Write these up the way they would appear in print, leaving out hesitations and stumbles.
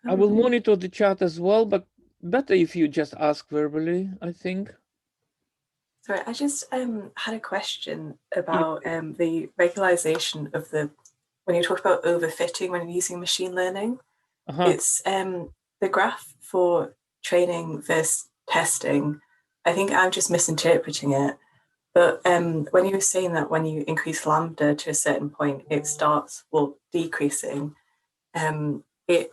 I will monitor the chat as well, but better if you just ask verbally, I think. Sorry, I just had a question about the regularization of when you talk about overfitting when you're using machine learning. It's the graph for training versus testing. I think I'm just misinterpreting it. But when you were saying that when you increase lambda to a certain point, it starts, well, decreasing, it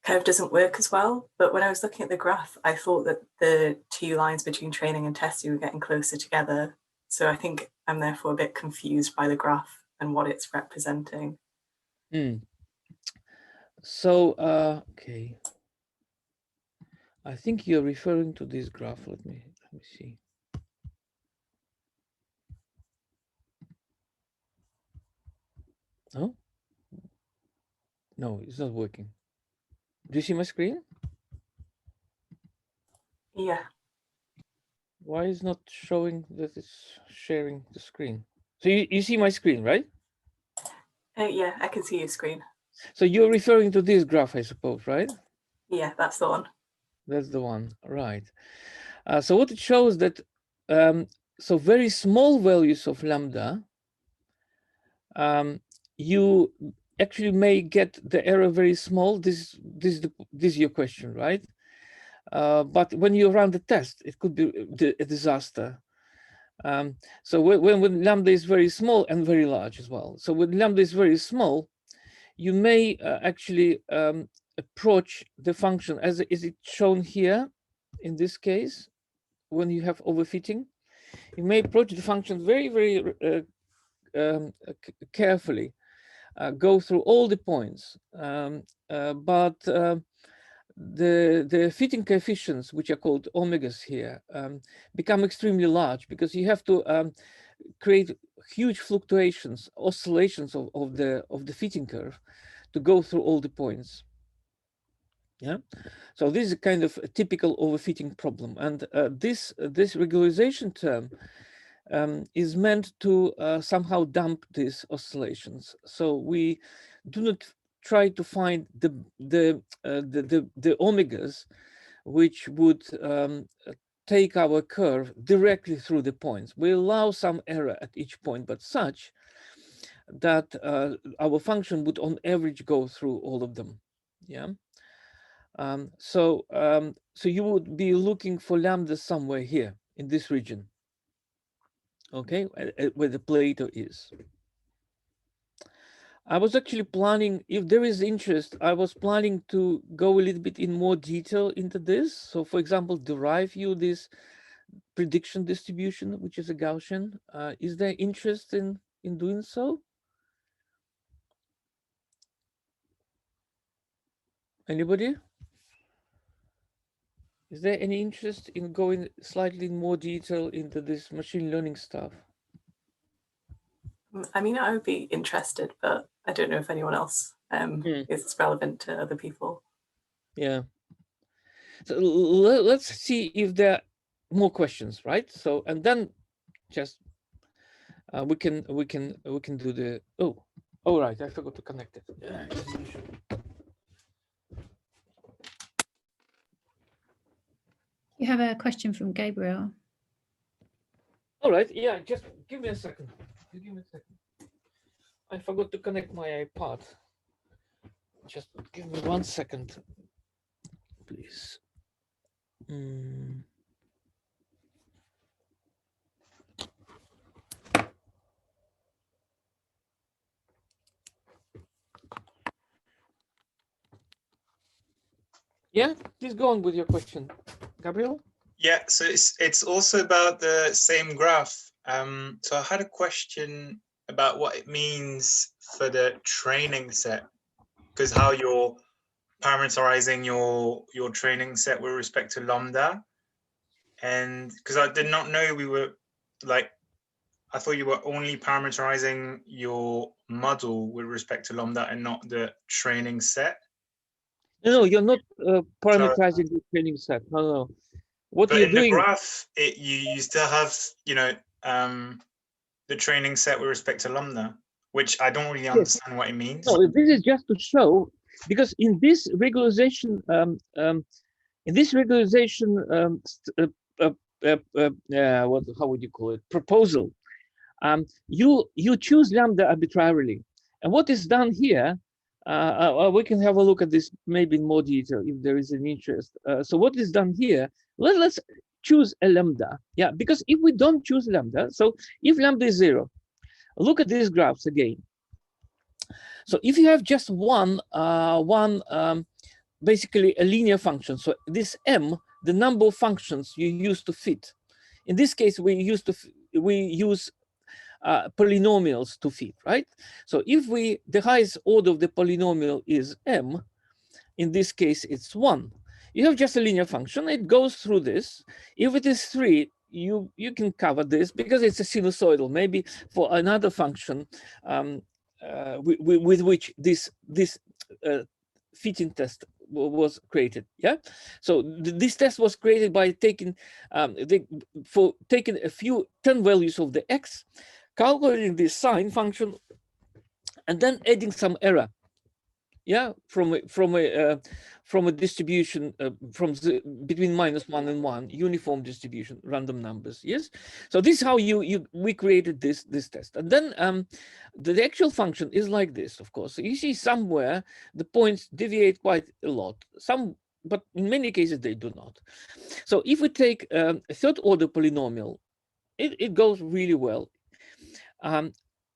kind of doesn't work as well. But when I was looking at the graph, I thought that the two lines between training and testing were getting closer together. So I think I'm therefore a bit confused by the graph and what it's representing. So, okay. I think you're referring to this graph. Let me see. No? No, it's not working. Do you see my screen? Yeah. Why is not showing that it's sharing the screen? So you see my screen, right? Yeah, I can see your screen. So you're referring to this graph, I suppose, right? Yeah, that's the one. That's the one, right. So what it shows that, so very small values of lambda, you actually may get the error very small. This is your question, right? But when you run the test, it could be a disaster. So when lambda is very small and very large as well. So when lambda is very small, you may actually approach the function as is it shown here in this case. When you have overfitting, you may approach the function very, very carefully, go through all the points, but the fitting coefficients, which are called omegas here, become extremely large because you have to create huge fluctuations, oscillations of the fitting curve to go through all the points. Yeah, so this is a kind of a typical overfitting problem, and this regularization term is meant to somehow damp these oscillations. So we do not try to find the omegas which would take our curve directly through the points. We allow some error at each point, but such that our function would on average go through all of them. Yeah. So you would be looking for lambda somewhere here in this region, okay, where the Plato is. I was actually planning, if there is interest, I was planning to go a little bit in more detail into this. So for example, derive you this prediction distribution, which is a Gaussian. Is there interest in doing so? Anybody? Is there any interest in going slightly more detail into this machine learning stuff? I mean, I would be interested, but I don't know if anyone else is relevant to other people. Yeah. So let's see if there are more questions, right? So, and then just we can do the oh right, I forgot to connect it. You have a question from Gabriel. All right, yeah, just give me a second. Give me a second. I forgot to connect my iPad. Just give me 1 second, please. Yeah, please go on with your question, Gabriel. Yeah, so it's also about the same graph. So I had a question about what it means for the training set, because how you're parameterizing your training set with respect to lambda. And because I did not know we were like, I thought you were only parameterizing your model with respect to lambda and not the training set. No, you're not parameterizing the training set. No. What but you're in doing, the graph, you still have, you know, the training set with respect to lambda, which I don't really understand what it means. No, this is just to show because in this regularization, how would you call it, proposal, you choose lambda arbitrarily, and what is done here, we can have a look at this maybe in more detail if there is an interest. So what is done here, let's choose a lambda, yeah, because if we don't choose lambda, so if lambda is 0, look at these graphs again. So if you have just basically a linear function, so this m, the number of functions you use to fit. In this case, we use polynomials to fit, right? So if the highest order of the polynomial is m, in this case it's 1. You have just a linear function, it goes through this. If it is 3, you can cover this because it's a sinusoidal. Maybe for another function with which this fitting test was created, yeah. So this test was created by taking taking a few 10 values of the x, calculating this sine function, and then adding some error, yeah, from a distribution between -1 and 1, uniform distribution, random numbers. Yes, so this is how we created this test. And then the actual function is like this, of course. So you see somewhere the points deviate quite a lot, but in many cases they do not. So if we take a third order polynomial, it goes really well.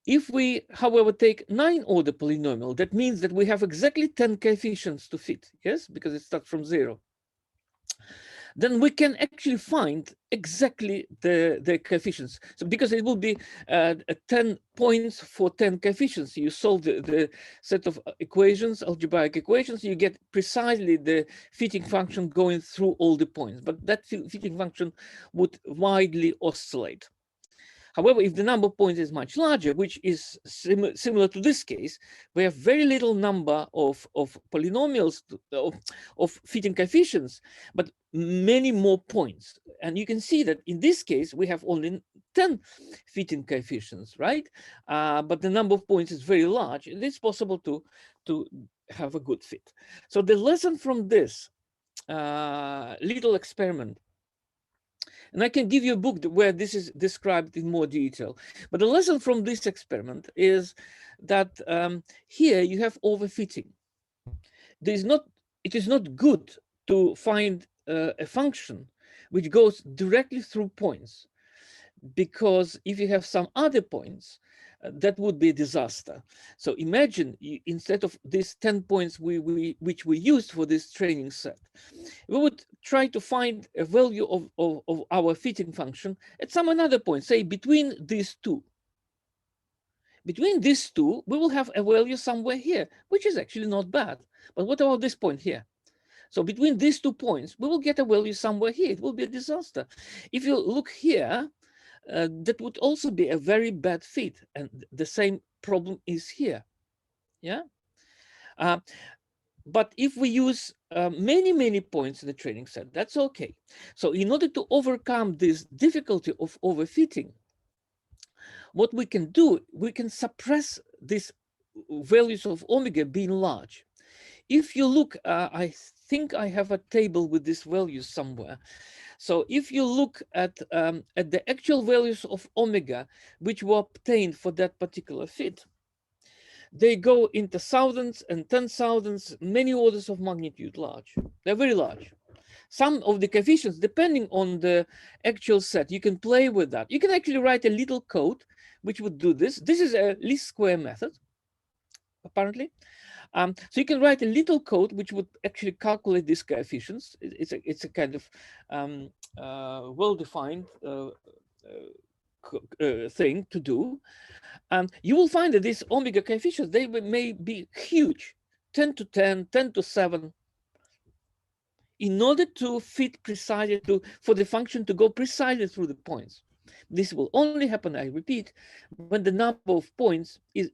If we, however, take 9 order polynomial, that means that we have exactly 10 coefficients to fit, yes, because it starts from 0. Then we can actually find exactly the coefficients. So because it will be 10 points for 10 coefficients, you solve the set of equations, algebraic equations, you get precisely the fitting function going through all the points. But that fitting function would widely oscillate. However, if the number of points is much larger, which is similar to this case, we have very little number of polynomials, of fitting coefficients, but many more points. And you can see that in this case, we have only 10 fitting coefficients, right? But the number of points is very large. It is possible to have a good fit. So the lesson from this little experiment, and I can give you a book where this is described in more detail. But the lesson from this experiment is that here you have overfitting. It is not good to find a function which goes directly through points, because if you have some other points, that would be a disaster. So imagine instead of these 10 points which we used for this training set, we would try to find a value of our fitting function at some another point, say between these two. Between these two, we will have a value somewhere here, which is actually not bad. But what about this point here? So between these 2 points, we will get a value somewhere here. It will be a disaster. If you look here, that would also be a very bad fit. And the same problem is here. Yeah. But if we use many points in the training set, that's okay. So in order to overcome this difficulty of overfitting, what we can do, we can suppress these values of omega being large. If you look, I think I have a table with these values somewhere. So if you look at the actual values of omega, which were obtained for that particular fit, they go into thousands and 10,000s, many orders of magnitude large. They're very large. Some of the coefficients, depending on the actual set, you can play with that. You can actually write a little code which would do this. This is a least square method, apparently. So you can write a little code which would actually calculate these coefficients. It's a kind of well-defined thing to do. You will find that these omega coefficients, they may be huge, 10 to 10, 10 to 7. In order to fit precisely, for the function to go precisely through the points. This will only happen, I repeat, when the number of points is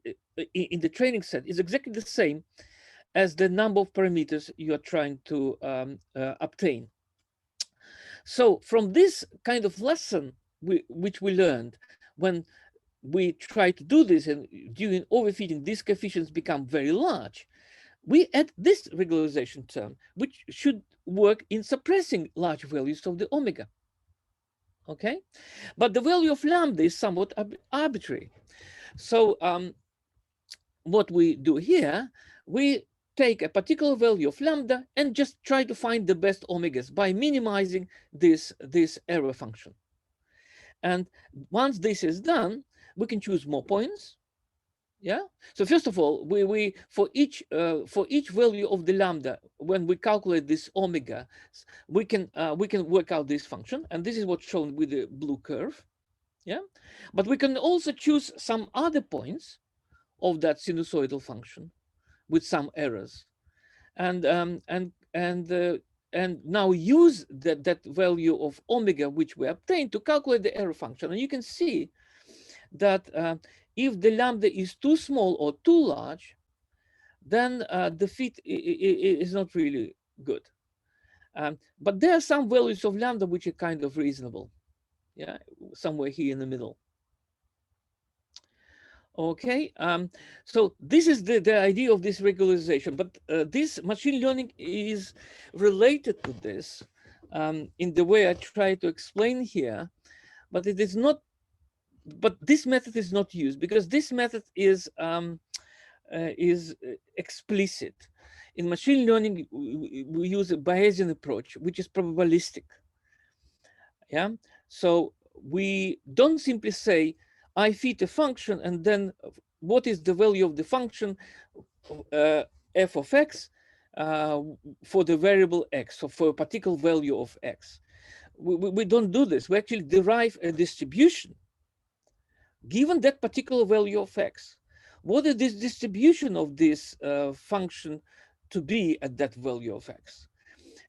in the training set is exactly the same as the number of parameters you are trying to obtain. So from this kind of lesson, which we learned when we try to do this, and during overfitting, these coefficients become very large, we add this regularization term, which should work in suppressing large values of the omega. Okay, but the value of lambda is somewhat arbitrary. So what we do here, we take a particular value of lambda and just try to find the best omegas by minimizing this error function. And once this is done, we can choose more points. Yeah. So first of all, we for each value of the lambda, when we calculate this omega, we can work out this function, and this is what's shown with the blue curve. Yeah. But we can also choose some other points of that sinusoidal function with some errors, and now use that value of omega which we obtained to calculate the error function. And you can see that if the lambda is too small or too large, then the fit is not really good. But there are some values of lambda which are kind of reasonable. Yeah, somewhere here in the middle. Okay, so this is the idea of this regularization, but this machine learning is related to this in the way I try to explain here, but it is not. But this method is not used because this method is explicit. In machine learning, we use a Bayesian approach, which is probabilistic. Yeah, so we don't simply say I fit a function and then what is the value of the function f of x for the variable x, so for a particular value of x. We don't do this. We actually derive a distribution given that particular value of x. What is this distribution of this function to be at that value of x?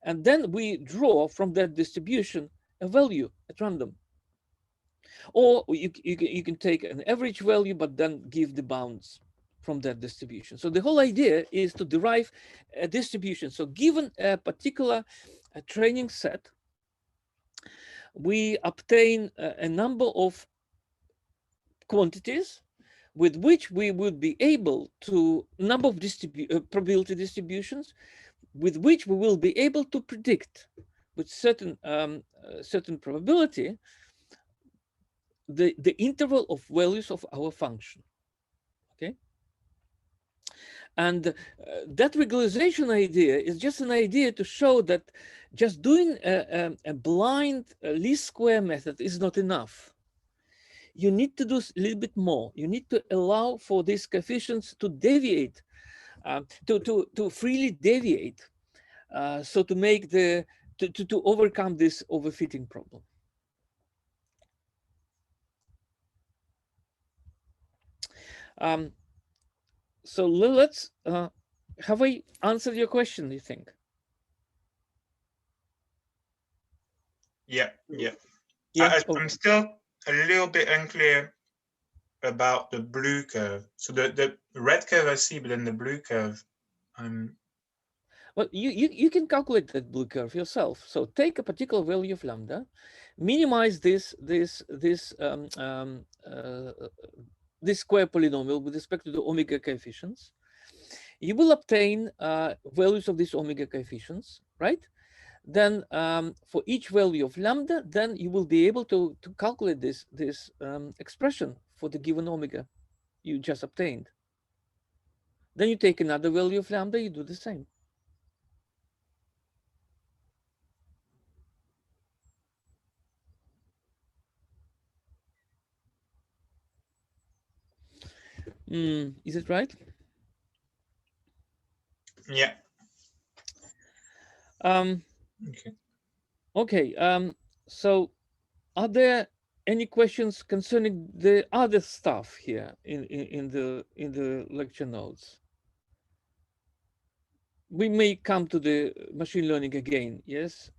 And then we draw from that distribution a value at random. Or you can take an average value, but then give the bounds from that distribution. So the whole idea is to derive a distribution. So given a particular training set, we obtain a number of quantities with which we would be able to, number of probability distributions, with which we will be able to predict with certain probability the interval of values of our function. Okay, and that regularization idea is just an idea to show that just doing a blind least square method is not enough. You need to do a little bit more. You need to allow for these coefficients to deviate, to freely deviate, so to make to overcome this overfitting problem. So let's, have I answered your question, do you think? Yeah. Yeah. I'm still a little bit unclear about the blue curve. So the red curve I see, but then the blue curve, well, you can calculate that blue curve yourself. So take a particular value of lambda, minimize this square polynomial with respect to the omega coefficients. You will obtain values of these omega coefficients, right? Then for each value of lambda, then you will be able to calculate this expression for the given omega you just obtained. Then you take another value of lambda, you do the same. Is it right? Yeah. Okay. Okay. So, are there any questions concerning the other stuff here in the lecture notes? We may come to the machine learning again. Yes.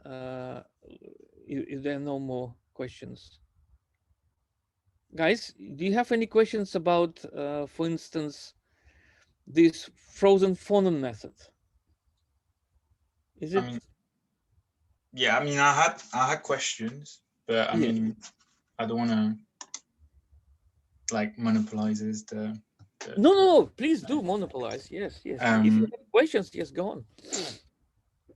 If there are no more questions, guys, do you have any questions about, for instance, this frozen phoneme method? Is it? I mean, I had questions, but I mean, I don't want to like monopolize the No. Please do monopolize. Yes. If you have questions, yes, go on.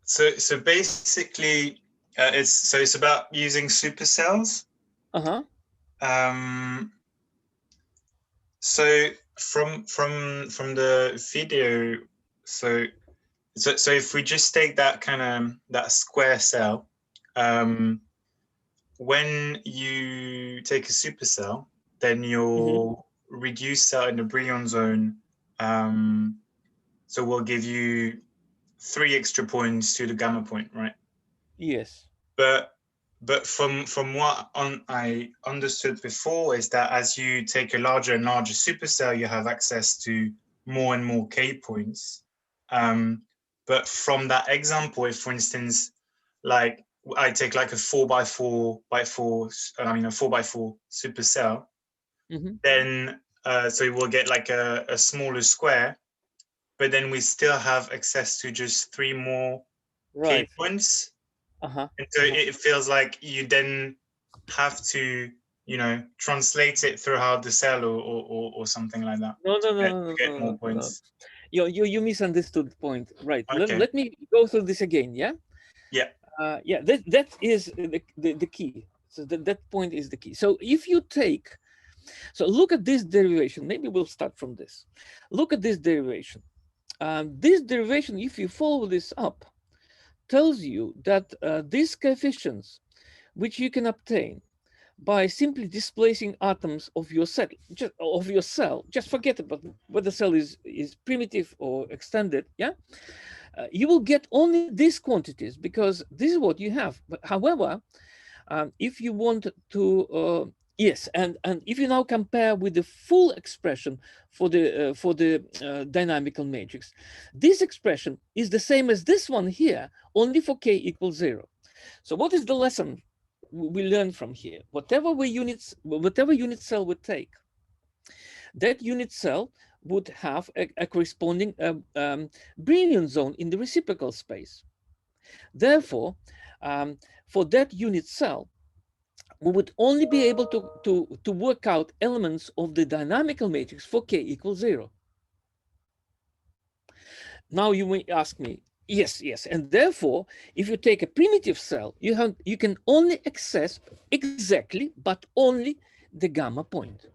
So basically, it's about using supercells. So from the video, so if we just take that that square cell, when you take a supercell, then your reduced cell in the Brillouin zone, so will give you 3 extra points to the gamma point, right? Yes. But from what I understood before is that as you take a larger and larger supercell, you have access to more and more K points. But from that example, if for instance, like I take like a 4x4 supercell, then so we'll get like a smaller square, but then we still have access to just 3 more K points. And so it feels like you then have to, translate it throughout the cell or something like that. No. Get more points. You misunderstood the point. Right. Okay. Let me go through this again. Yeah. Yeah. That is the key. So that point is the key. So if you take, so look at this derivation. Maybe we'll start from this. Look at this derivation. This derivation, if you follow this up, tells you that these coefficients, which you can obtain by simply displacing atoms of your cell, just forget about whether the cell is primitive or extended. Yeah, you will get only these quantities because this is what you have. But however, if you want to yes, and if you now compare with the full expression for the dynamical matrix, this expression is the same as this one here, only for k equals 0. So what is the lesson we learn from here? Whatever unit cell would take, that unit cell would have a corresponding Brillouin zone in the reciprocal space. Therefore, for that unit cell, we would only be able to work out elements of the dynamical matrix for k equals 0. Now you may ask me, yes, and therefore, if you take a primitive cell, you can only access exactly, but only the gamma point.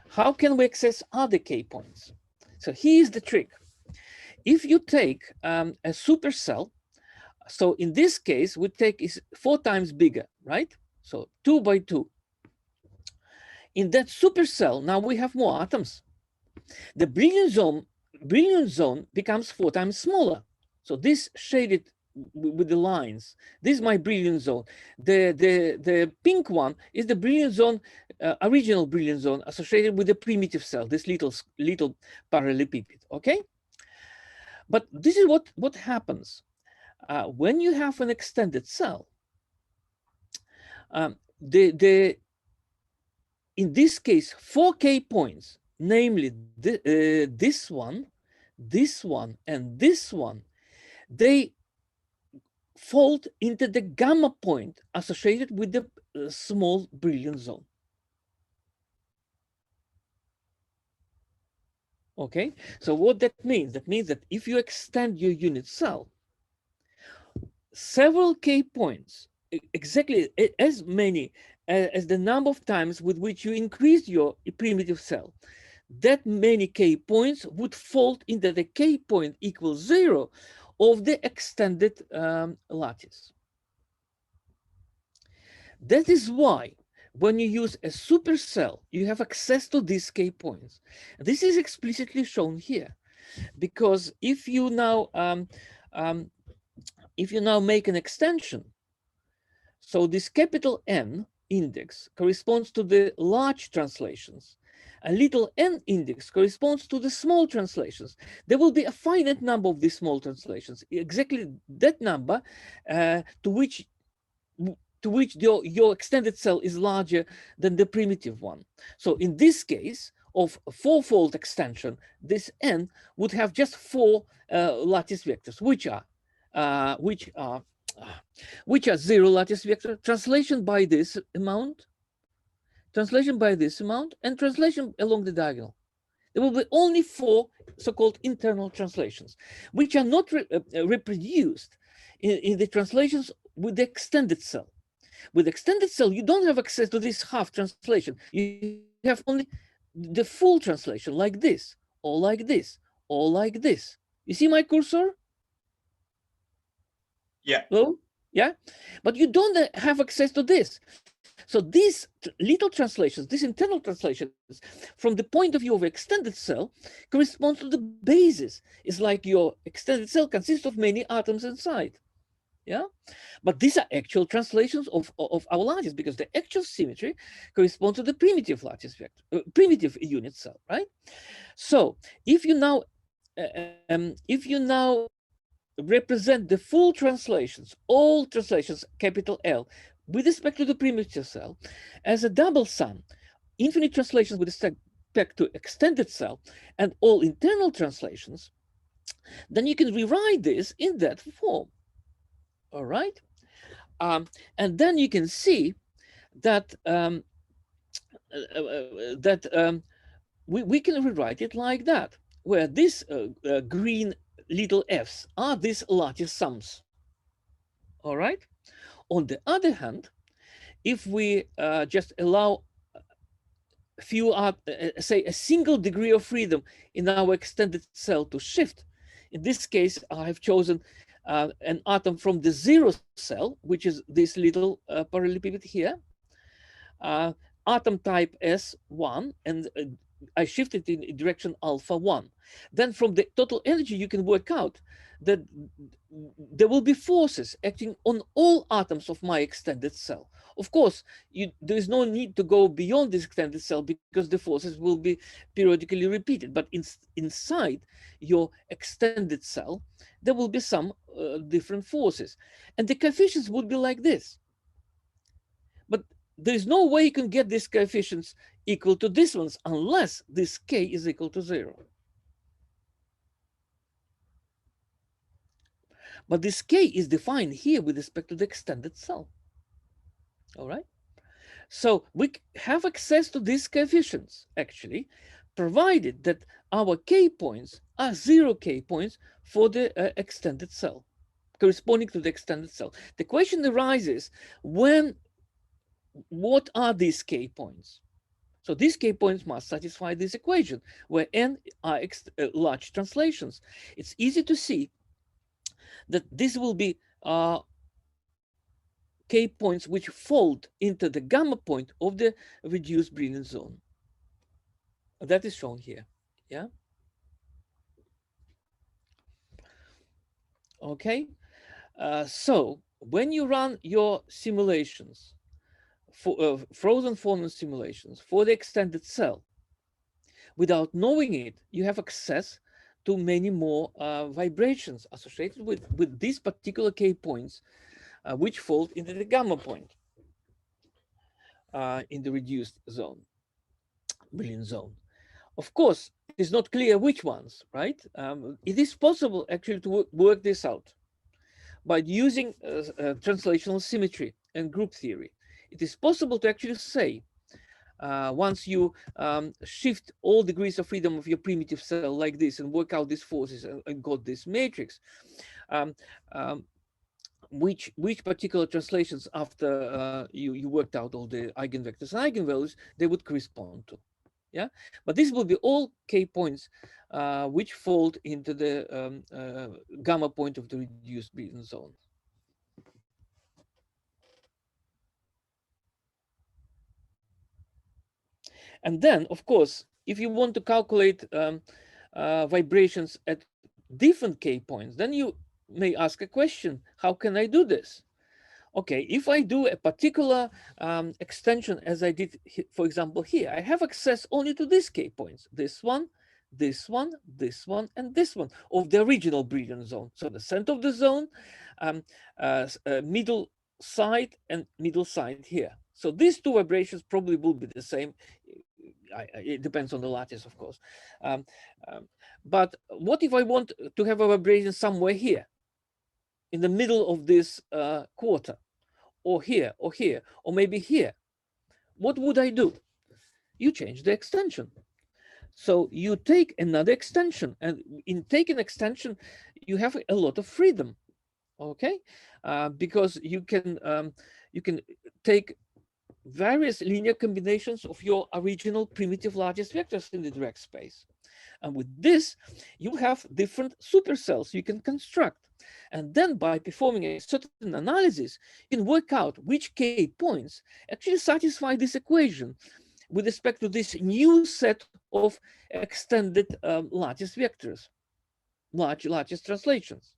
How can we access other k points? So here's the trick. If you take a supercell, so in this case, we take is 4 times bigger, right? So 2 by 2. In that supercell, now we have more atoms. The Brillouin zone becomes 4 times smaller. So this shaded with the lines, this is my Brillouin zone. The pink one is the Brillouin zone, original Brillouin zone associated with the primitive cell, this little parallelepiped, okay? But this is what happens. When you have an extended cell, in this case, 4 k points, namely this one, and this one, they fold into the gamma point associated with the small Brillouin zone. Okay, so what that means? That means that if you extend your unit cell, several k points, exactly as many as the number of times with which you increase your primitive cell, that many k points would fold into the k point equals 0 of the extended lattice. That is why when you use a supercell, you have access to these k points. This is explicitly shown here, because if you now make an extension, so this capital N index corresponds to the large translations. A little n index corresponds to the small translations. There will be a finite number of these small translations, exactly that number to which your extended cell is larger than the primitive one. So in this case of a 4-fold extension, this n would have just 4 lattice vectors, which are 0 lattice vector, translation by this amount, and translation along the diagonal. There will be only 4 so-called internal translations, which are not reproduced in the translations with the extended cell. With extended cell, you don't have access to this half translation. You have only the full translation, like this, or like this, or like this. You see my cursor? Yeah. Hello? Yeah? But you don't have access to this. So these little translations, these internal translations, from the point of view of extended cell, correspond to the basis. It's like your extended cell consists of many atoms inside. Yeah, but these are actual translations of our lattice, because the actual symmetry corresponds to the primitive lattice vector, primitive unit cell, right? So if you now represent the full translations, all translations, capital L, with respect to the primitive cell, as a double sum, infinite translations with respect to extended cell, and all internal translations, then you can rewrite this in that form. All right, and then you can see that we can rewrite it like that, where these green little f's are these lattice sums. All right. On the other hand, if we just allow a few, say, a single degree of freedom in our extended cell to shift, in this case, I have chosen an atom from the 0 cell, which is this little parallelepiped here, atom type S1, and I shifted in direction alpha 1. Then from the total energy, you can work out that there will be forces acting on all atoms of my extended cell. Of course, there is no need to go beyond this extended cell, because the forces will be periodically repeated. But inside your extended cell, there will be some different forces. And the coefficients would be like this. But there is no way you can get these coefficients equal to these ones unless this k is equal to 0. But this k is defined here with respect to the extended cell. All right. So we have access to these coefficients, actually, provided that our k points are 0 k points for the extended cell, corresponding to the extended cell. The question arises, what are these k points? So these k points must satisfy this equation, where n are large translations. It's easy to see that this will be k points which fold into the gamma point of the reduced Brillouin zone. That is shown here. Yeah. Okay. So when you run your simulations, for frozen form simulations for the extended cell, without knowing it, you have access to many more vibrations associated with these particular k points, which fold into the gamma point in the reduced zone, Brillouin zone. Of course, it is not clear which ones, right? It is possible actually to work this out by using translational symmetry and group theory. It is possible to actually say, once you shift all degrees of freedom of your primitive cell like this and work out these forces and got this matrix, which particular translations after you worked out all the eigenvectors and eigenvalues they would correspond to. Yeah, but this will be all k points which fold into the gamma point of the reduced Brillouin zone. And then, of course, if you want to calculate vibrations at different k points, then you may ask a question: how can I do this? Okay, if I do a particular extension, as I did, for example, here, I have access only to these k points: this one, this one, this one, and this one of the original Brillouin zone. So the center of the zone, middle side, and middle side here. So these two vibrations probably will be the same. It depends on the lattice, of course. But what if I want to have a vibration somewhere here, in the middle of this quarter, or here, or maybe here? What would I do? You change the extension. So you take another extension, and in taking extension, you have a lot of freedom, okay? Because you can take various linear combinations of your original primitive largest vectors in the direct space. And with this, you have different supercells you can construct. And then by performing a certain analysis, you can work out which k points actually satisfy this equation with respect to this new set of extended largest vectors, largest translations.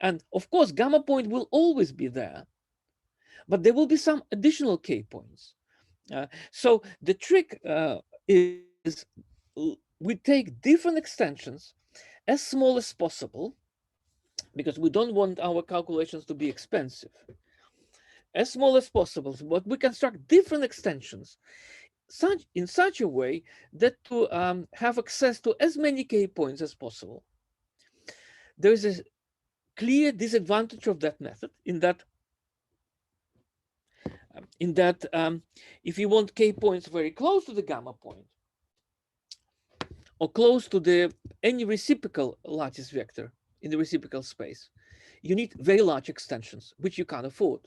And of course, gamma point will always be there, but there will be some additional k points. So the trick is we take different extensions as small as possible, because we don't want our calculations to be expensive, as small as possible, but we construct different extensions in such a way that to have access to as many k points as possible. There is a clear disadvantage of that method in that if you want k points very close to the gamma point or close to the any reciprocal largest vector in the reciprocal space, you need very large extensions, which you can't afford.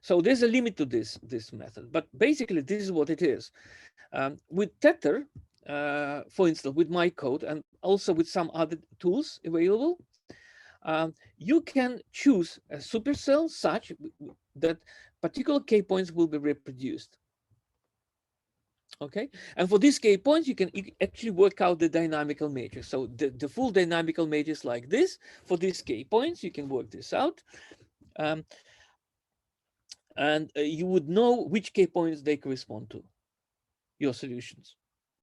So there's a limit to this method, but basically this is what it is. With Tether, for instance, with my code and also with some other tools available, you can choose a supercell such that particular k points will be reproduced. Okay, and for these k points, you can actually work out the dynamical matrix. So the full dynamical matrix like this, for these k points, you can work this out. And you would know which k points they correspond to, your solutions,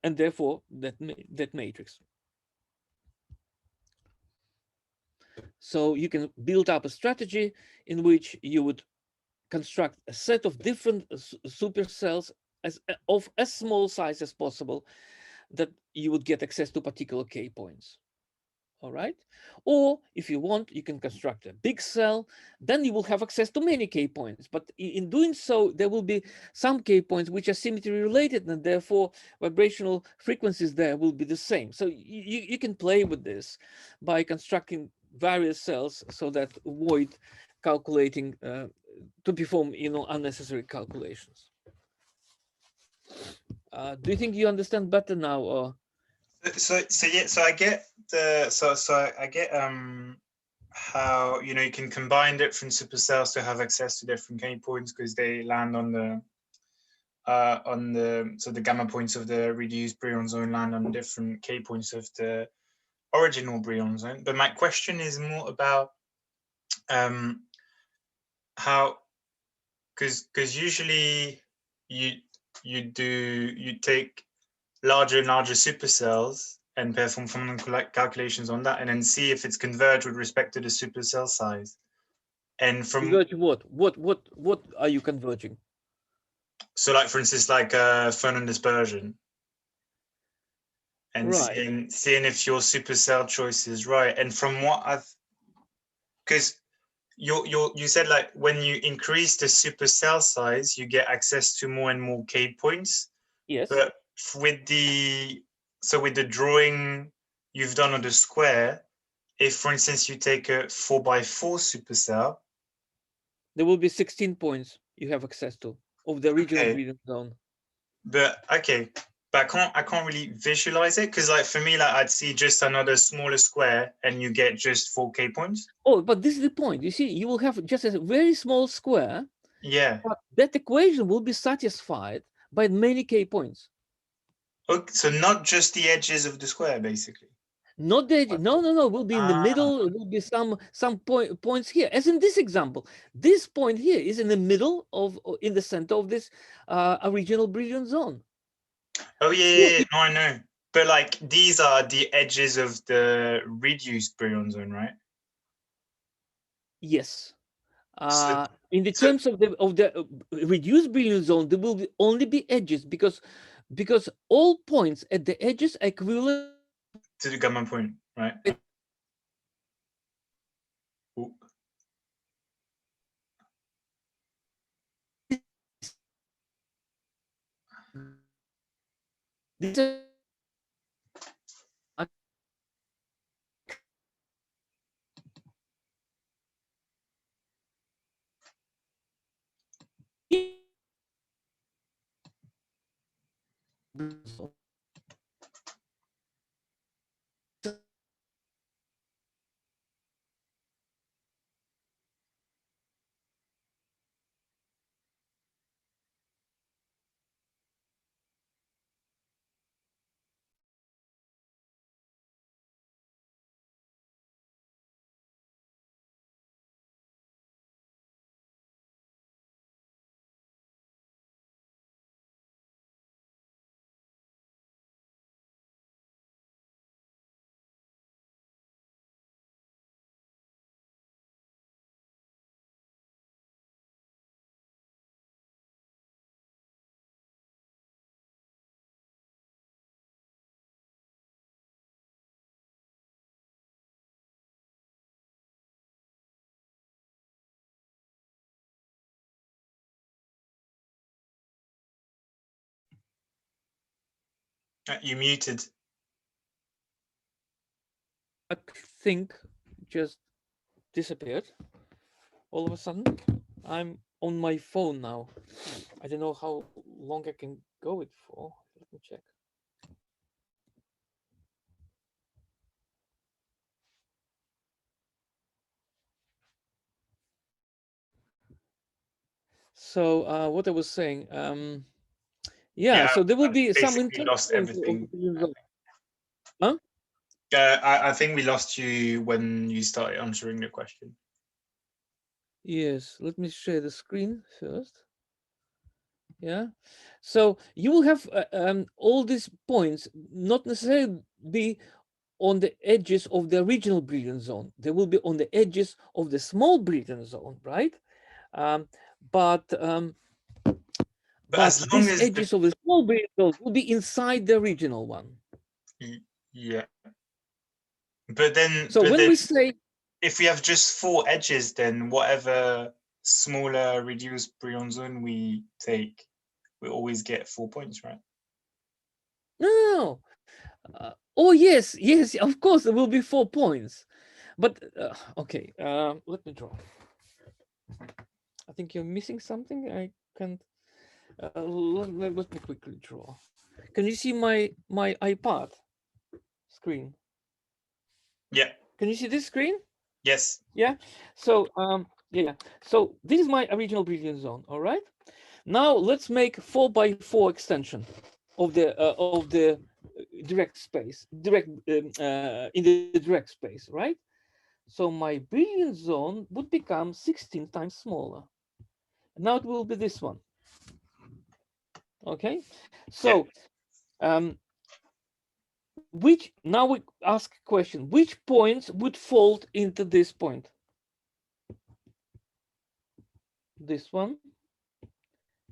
and therefore that matrix. So you can build up a strategy in which you would construct a set of different supercells of as small size as possible, that you would get access to particular k points. All right. Or if you want, you can construct a big cell, then you will have access to many k points. But in doing so, there will be some k points which are symmetry related, and therefore vibrational frequencies there will be the same. So you can play with this by constructing various cells so that avoid calculating to perform unnecessary calculations. Do you think you understand better now, or? So yeah, so I get I get how you can combine different supercells to have access to different k points because they land on the so the gamma points of the reduced Brillouin zone land on different k points of the original Brillouin zone. But my question is more about how, because usually you take larger and larger supercells and perform fundamental calculations on that, and then see if it's converged with respect to the supercell size. And from converge what are you converging? So, like for instance, like Fernon dispersion, and right. seeing if your supercell choice is right. And from what because you said like when you increase the supercell size, you get access to more and more k points. Yes. But with the drawing you've done on the square, if for instance you take a 4x4 supercell, there will be 16 points you have access to of the original Brillouin zone. But I can't really visualize it, because like for me, like I'd see just another smaller square and you get just 4 k points. Oh, but this is the point. You see, you will have just a very small square. Yeah. But that equation will be satisfied by many k points. Okay, so not just the edges of the square, basically. Not the edge. No. Will be in the middle. It will be some points here. As in this example, this point here is in the middle in the center of this original Brillouin zone. Oh yeah. No, I know. But like these are the edges of the reduced Brillouin zone, right? Yes. In the terms of the reduced Brillouin zone, there will only be edges because all points at the edges are equivalent to the gamma point, right? Ooh. These are You muted. I think just disappeared all of a sudden. I'm on my phone now. I don't know how long I can go it for. Let me check. So what I was saying, yeah, so there will be some basically lost everything. Huh? I think we lost you when you started answering the question. Yes, let me share the screen first. Yeah, so you will have all these points not necessarily be on the edges of the original brilliant zone. They will be on the edges of the small brilliant zone, right? But as long these as edges of the small brilliant zone will be inside the original one. Yeah. But then, so when we say, if we have just 4 edges, then whatever smaller reduced brilliant zone we take, we always get 4 points, right? No. Oh yes, yes, of course there will be 4 points. But okay, let me draw. I think you're missing something. I can't. Let me quickly draw. Can you see my iPad screen? Yeah. Can you see this screen? Yes. Yeah. So yeah. So this is my original brilliant zone. All right. Now let's make 4x4 extension of the direct space, in the direct space, right? So my brilliant zone would become 16 times smaller. Now it will be this one. Okay. So which, now we ask a question, which points would fall into this point? This one,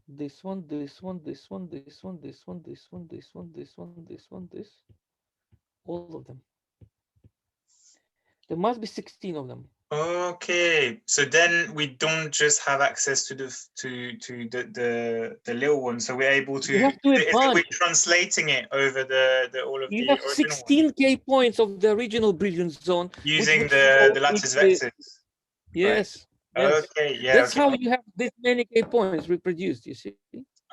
this one, this one, this one, this one, this one, this one, this one, this one, this one, this, all of them. There must be 16 of them. Okay, so then we don't just have access to the little one, so we're able to. You have to we're translating it over the all of you the have original 16K points of the original brilliant zone using the lattice vectors. Yes. Right? Yes. Okay. Yeah. That's how you have this many K points reproduced. You see.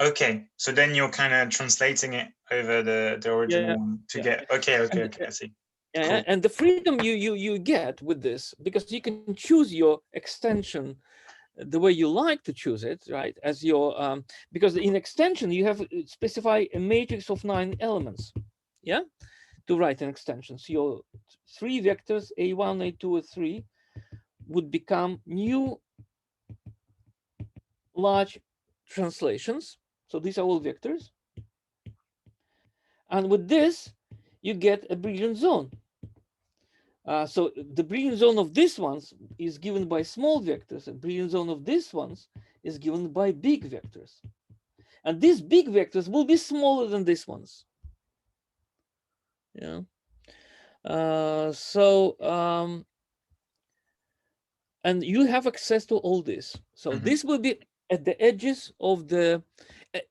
Okay, so then you're kind of translating it over the original one to get. Okay. I see. Yeah, cool. And the freedom you get with this, because you can choose your extension the way you like to choose it, right? As your because in extension you have specify a matrix of 9 elements, yeah, to write an extension. So your 3 vectors A1, A2, A3 would become new large translations. So these are all vectors, and with this you get a brilliant zone. So the brilliant zone of these ones is given by small vectors, and brilliant zone of these ones is given by big vectors. And these big vectors will be smaller than these ones. Yeah. And you have access to all this. So this will be at the edges of the,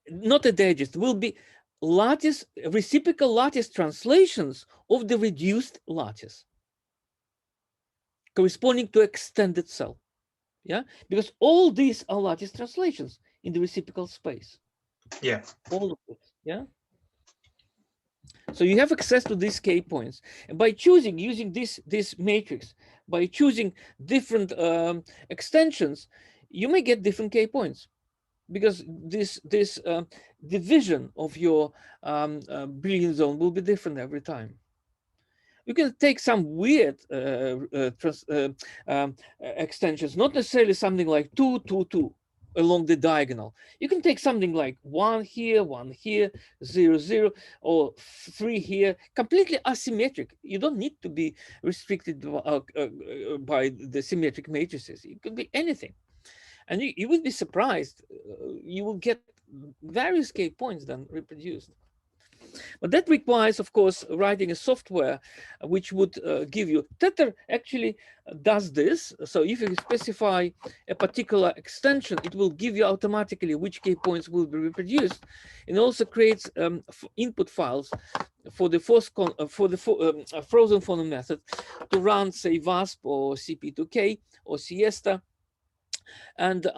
not at the edges, will be lattice, reciprocal lattice translations of the reduced lattice corresponding to extended cell. Yeah, because all these are lattice translations in the reciprocal space. Yeah. All of it. Yeah. So you have access to these K points, and by using this matrix, by choosing different extensions, you may get different K points, because this division of your Brilliant zone will be different every time. You can take some weird extensions, not necessarily something like 2, 2, 2 along the diagonal. You can take something like 1 here, 0, 0, or 3 here, completely asymmetric. You don't need to be restricted by the symmetric matrices. It could be anything. And you would be surprised. You will get various K points then reproduced. But that requires, of course, writing a software which would give you. Tether actually does this. So if you specify a particular extension, it will give you automatically which K points will be reproduced. It also creates input files for the frozen phoneme method to run, say, VASP or CP2K or Siesta. And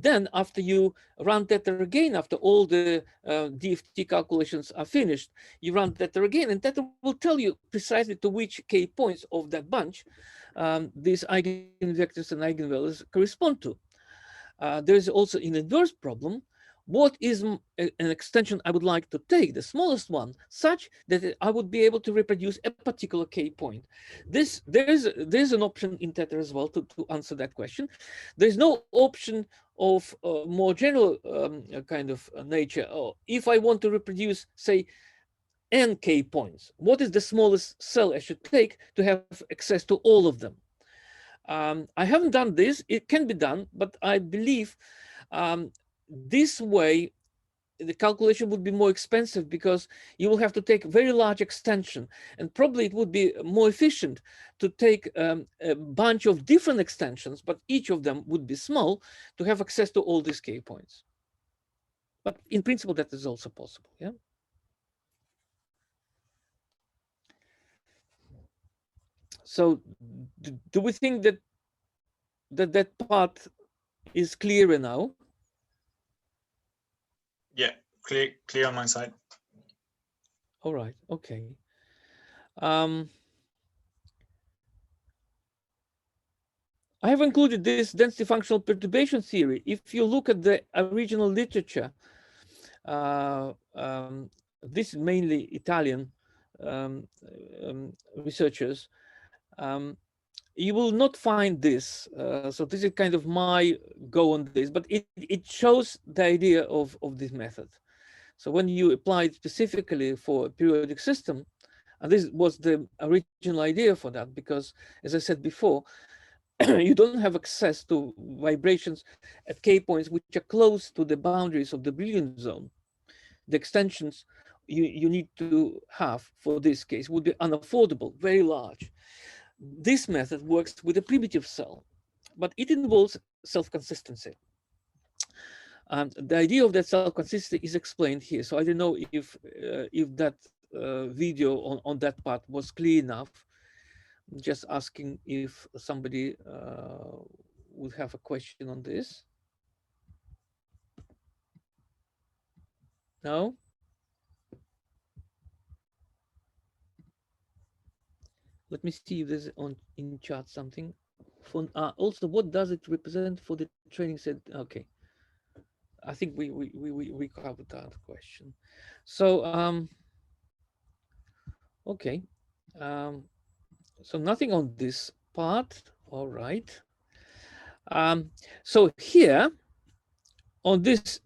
then after you run Tether again, after all the DFT calculations are finished, you run Tether again, and Tether will tell you precisely to which K points of that bunch these eigenvectors and eigenvalues correspond to. There is also an inverse problem. What is an extension I would like to take, the smallest one, such that I would be able to reproduce a particular K point? There's an option in Tether as well to answer that question. There's no option of more general kind of nature. If I want to reproduce, say, n K points, what is the smallest cell I should take to have access to all of them? I haven't done this. It can be done, but I believe this way the calculation would be more expensive, because you will have to take very large extension, and probably it would be more efficient to take a bunch of different extensions, but each of them would be small, to have access to all these K points. But in principle, that is also possible. Yeah. So do we think that that part is clearer now? Yeah, clear on my side. All right. Okay. I have included this density functional perturbation theory. If you look at the original literature, this is mainly Italian researchers, you will not find this. So this is kind of my go on this, but it shows the idea of this method. So when you apply it specifically for a periodic system, and this was the original idea for that, because as I said before, you don't have access to vibrations at K points which are close to the boundaries of the Brilliant zone. The extensions you need to have for this case would be unaffordable, very large. This method works with a primitive cell, but it involves self-consistency. And the idea of that self-consistency is explained here. So I don't know if that video on that part was clear enough. Just asking if somebody would have a question on this. No? Let me see if there's in chat something. Also, what does it represent for the training set? Okay. I think we covered that question. So okay. So nothing on this part. All right. So here on this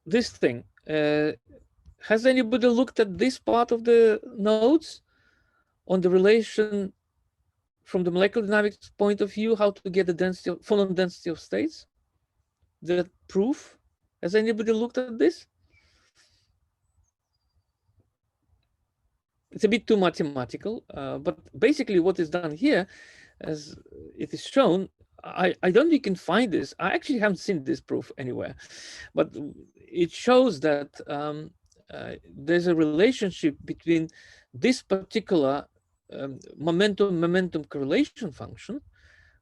thing, has anybody looked at this part of the notes on the relation from the molecular dynamics point of view, how to get the density of phonome density of states? That proof? Has anybody looked at this? It's a bit too mathematical, but basically what is done here, as it is shown, I don't think you can find this. I actually haven't seen this proof anywhere, but it shows that there's a relationship between this particular momentum correlation function,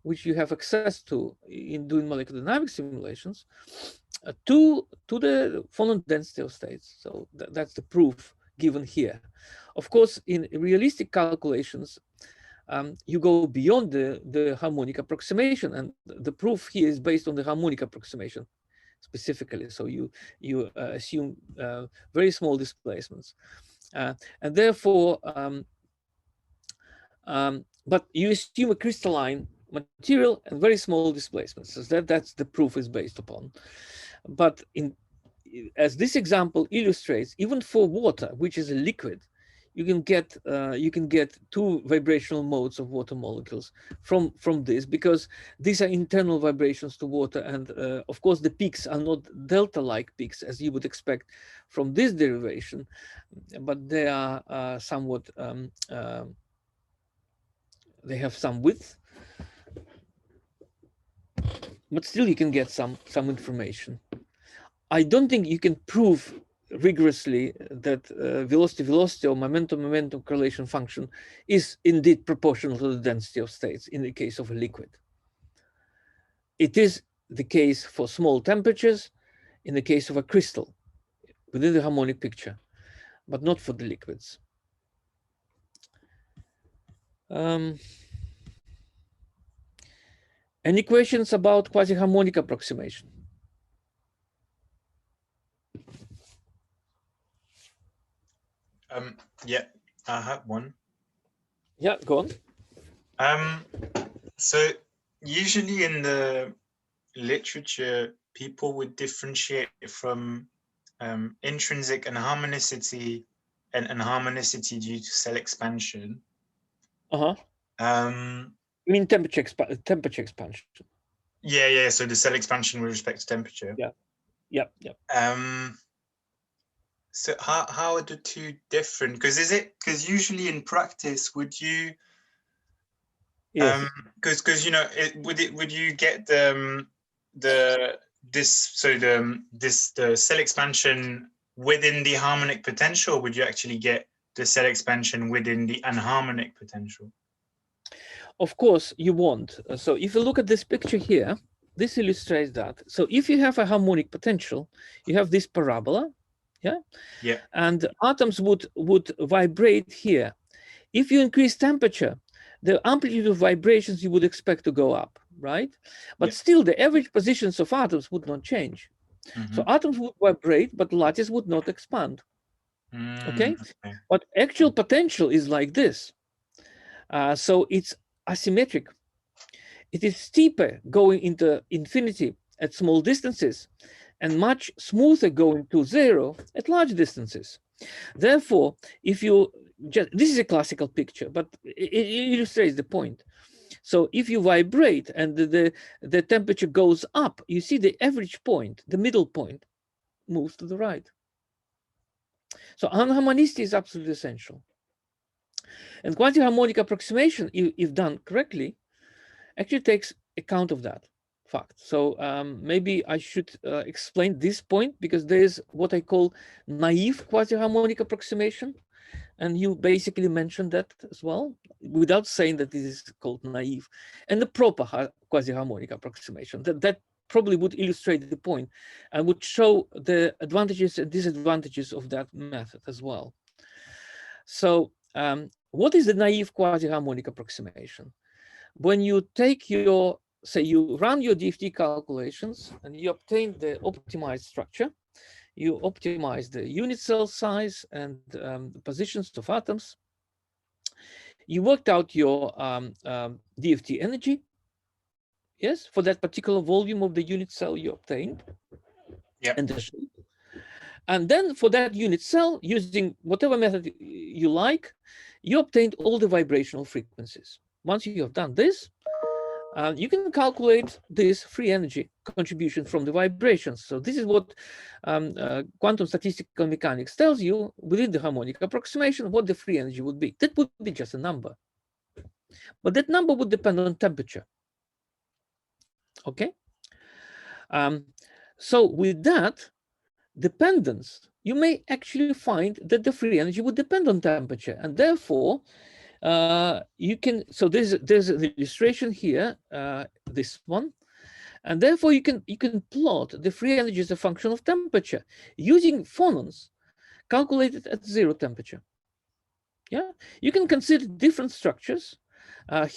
which you have access to in doing molecular dynamics simulations, to the phonon density of states. So that's the proof given here. Of course, in realistic calculations, you go beyond the harmonic approximation, and the proof here is based on the harmonic approximation specifically. So you assume very small displacements, and therefore, but you assume a crystalline material and very small displacements. So that's the proof is based upon. But as this example illustrates, even for water, which is a liquid, you can get two vibrational modes of water molecules from this, because these are internal vibrations to water, and of course the peaks are not delta-like peaks as you would expect from this derivation, but they are somewhat they have some width, but still you can get some information. I don't think you can prove rigorously that velocity or momentum correlation function is indeed proportional to the density of states in the case of a liquid. It is the case for small temperatures in the case of a crystal within the harmonic picture, but not for the liquids. Any questions about quasi-harmonic approximation? Yeah, I have one. Yeah, go on. So usually in the literature, people would differentiate from intrinsic anharmonicity and anharmonicity due to cell expansion. You mean temperature expansion? Yeah. So the cell expansion with respect to temperature. Yeah. So how are the two different? Because usually in practice, would you? Yes. Because would you get the cell expansion within the harmonic potential, or would you actually get the cell expansion within the anharmonic potential? Of course you won't. So if you look at this picture here, this illustrates that. So if you have a harmonic potential, you have this parabola, yeah, and atoms would vibrate here. If you increase temperature, the amplitude of vibrations you would expect to go up, right? But still the average positions of atoms would not change. So atoms would vibrate, but lattice would not expand. Okay? But actual potential is like this. So it's asymmetric. It is steeper going into infinity at small distances and much smoother going to zero at large distances. Therefore, if you just, this is a classical picture, but it illustrates the point. So if you vibrate and the temperature goes up, you see the average point, the middle point, moves to the right. So anharmonicity is absolutely essential. And quasi-harmonic approximation, if done correctly, actually takes account of that fact. So maybe I should explain this point, because there is what I call naive quasi-harmonic approximation. And you basically mentioned that as well, without saying that this is called naive, and the proper quasi-harmonic approximation. That probably would illustrate the point and would show the advantages and disadvantages of that method as well. So what is the naive quasi-harmonic approximation? When you take your, say you run your DFT calculations and you obtain the optimized structure, you optimize the unit cell size and the positions of atoms. You worked out your DFT energy, yes, for that particular volume of the unit cell you obtained. Yeah. And the shape. And then for that unit cell, using whatever method you like, you obtained all the vibrational frequencies. Once you have done this, you can calculate this free energy contribution from the vibrations. So this is what quantum statistical mechanics tells you within the harmonic approximation, what the free energy would be. That would be just a number. But that number would depend on temperature. Okay? So with that dependence, you may actually find that the free energy would depend on temperature, and therefore you can. So there's an illustration here, this one, and therefore you can plot the free energy as a function of temperature using phonons calculated at 0 temperature. Yeah, you can consider different structures.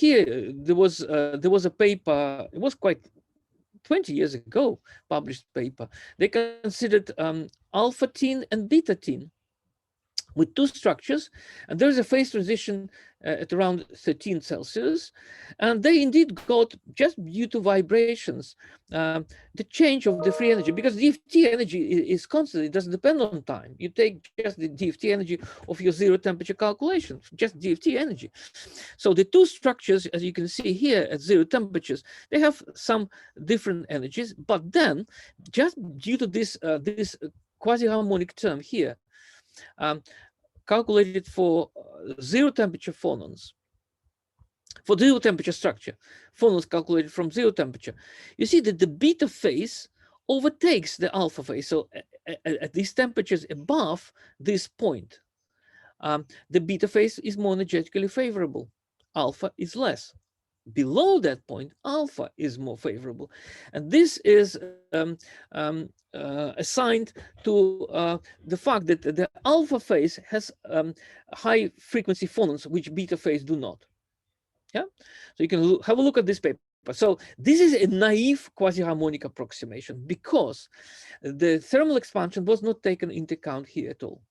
Here there was a paper. It was quite 20 years ago published paper. They considered alpha-tin and beta-tin with two structures, and there's a phase transition at around 13 Celsius, and they indeed got, just due to vibrations, the change of the free energy, because DFT energy is constant, it doesn't depend on time. You take just the DFT energy of your 0 temperature calculation, just DFT energy. So the two structures, as you can see here at 0 temperatures, they have some different energies, but then just due to this quasi-harmonic term here, calculated for 0 temperature phonons, for 0 temperature structure, phonons calculated from 0 temperature, you see that the beta phase overtakes the alpha phase. So at these temperatures above this point, the beta phase is more energetically favorable. Alpha is less. Below that point, alpha is more favorable. And this is assigned to the fact that the alpha phase has high frequency phonons, which beta phase do not. Yeah, so you can have a look at this paper. So this is a naive quasi-harmonic approximation because the thermal expansion was not taken into account here at all.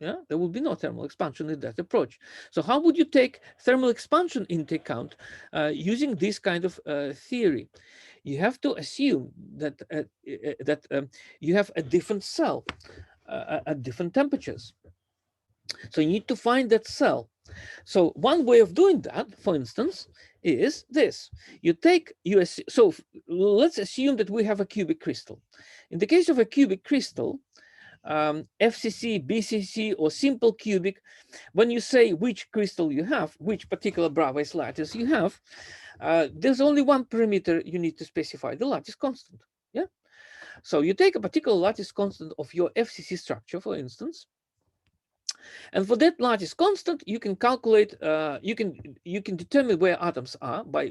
Yeah, there will be no thermal expansion in that approach. So how would you take thermal expansion into account using this kind of theory? You have to assume that you have a different cell at different temperatures. So you need to find that cell. So one way of doing that, for instance, is this. You take so let's assume that we have a cubic crystal. In the case of a cubic crystal, FCC, BCC, or simple cubic, when you say which crystal you have, which particular Bravais lattice you have, there's only one parameter you need to specify, the lattice constant. Yeah. So you take a particular lattice constant of your FCC structure, for instance, and for that lattice constant, you can calculate, you can determine where atoms are by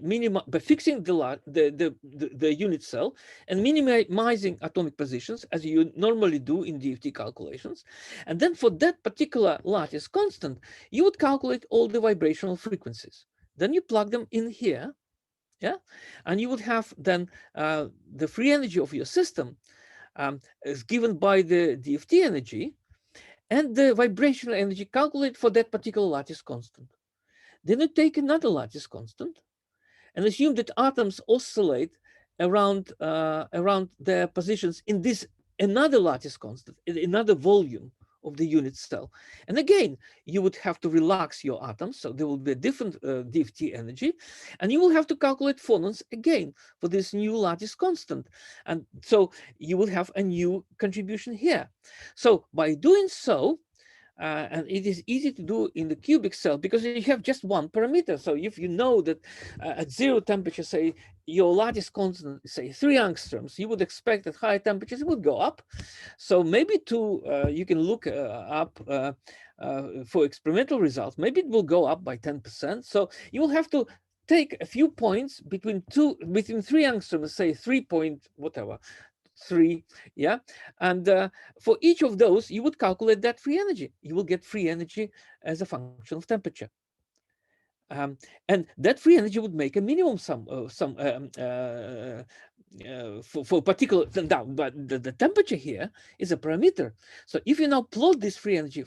fixing the unit cell and minimizing atomic positions, as you normally do in DFT calculations. And then for that particular lattice constant, you would calculate all the vibrational frequencies. Then you plug them in here, yeah, and you would have then the free energy of your system is given by the DFT energy, and the vibrational energy calculated for that particular lattice constant. Then you take another lattice constant and assume that atoms oscillate around their positions in this another lattice constant, in another volume of the unit cell. And again, you would have to relax your atoms, so there will be a different DFT energy, and you will have to calculate phonons again for this new lattice constant. And so you will have a new contribution here. So by doing so, and it is easy to do in the cubic cell because you have just one parameter. So if you know that at 0 temperature, say your lattice constant, say 3 angstroms, you would expect that higher temperatures would go up. So maybe you can look up for experimental results. Maybe it will go up by 10%. So you will have to take a few points between 3 angstroms, say 3 point whatever. 3, yeah, and for each of those you would calculate that free energy. You will get free energy as a function of temperature, and that free energy would make a minimum sum for particular down, but the temperature here is a parameter. So if you now plot this free energy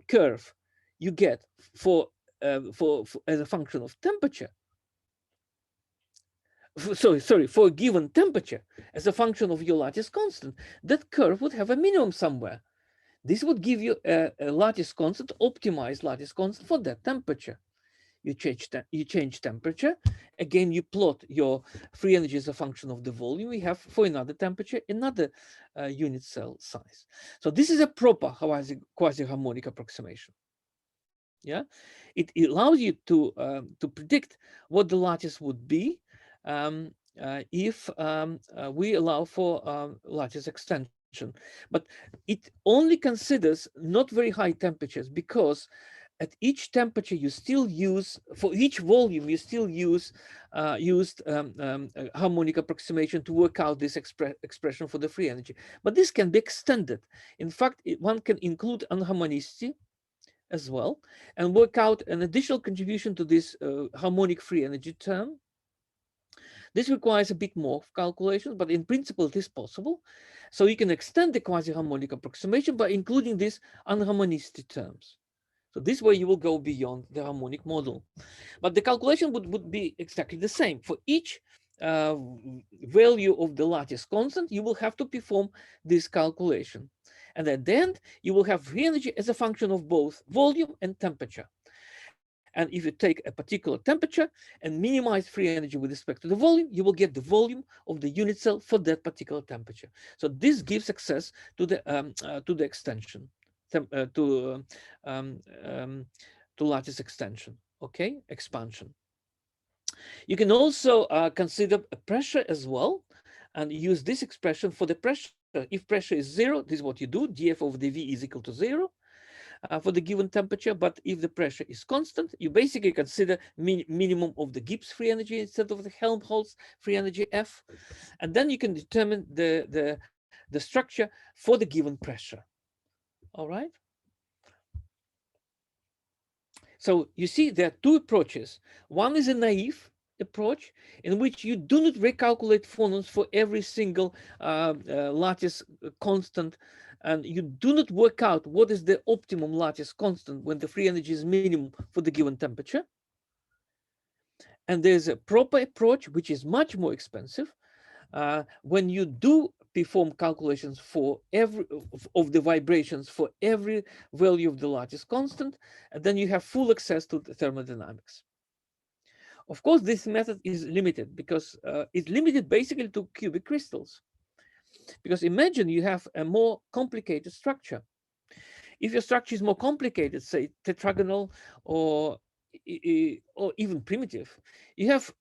curve you get for as a function of temperature, for a given temperature as a function of your lattice constant, that curve would have a minimum somewhere. This would give you a lattice constant, optimized lattice constant for that temperature. You change temperature. Again, you plot your free energy as a function of the volume we have for another temperature, another unit cell size. So this is a proper quasi-harmonic approximation. Yeah, it allows you to predict what the lattice would be if we allow for lattice extension. but it only considers not very high temperatures, because at each temperature you still use, for each volume you still use harmonic approximation to work out this expression for the free energy. But this can be extended. In fact, one can include anharmonicity as well and work out an additional contribution to this harmonic free energy term. This requires a bit more calculation, but in principle it is possible. So you can extend the quasi-harmonic approximation by including these anharmonicity terms. So this way you will go beyond the harmonic model. But the calculation would be exactly the same. For each value of the lattice constant, you will have to perform this calculation. And at the end, you will have free energy as a function of both volume and temperature. And if you take a particular temperature and minimize free energy with respect to the volume, you will get the volume of the unit cell for that particular temperature. So this gives access to the extension, to lattice extension, okay, expansion. You can also consider a pressure as well, and use this expression for the pressure. If pressure is 0, this is what you do, dF over dV is equal to 0. For the given temperature. But if the pressure is constant, you basically consider minimum of the Gibbs free energy instead of the Helmholtz free energy F, and then you can determine the structure for the given pressure. All right. So you see there are two approaches. One is a naive approach in which you do not recalculate phonons for every single lattice constant, and you do not work out what is the optimum lattice constant when the free energy is minimum for the given temperature. And there's a proper approach, which is much more expensive, when you do perform calculations for every of the vibrations for every value of the lattice constant, and then you have full access to the thermodynamics. Of course, this method is limited because it's limited basically to cubic crystals. Because imagine you have a more complicated structure. If your structure is more complicated, say tetragonal or even primitive, you have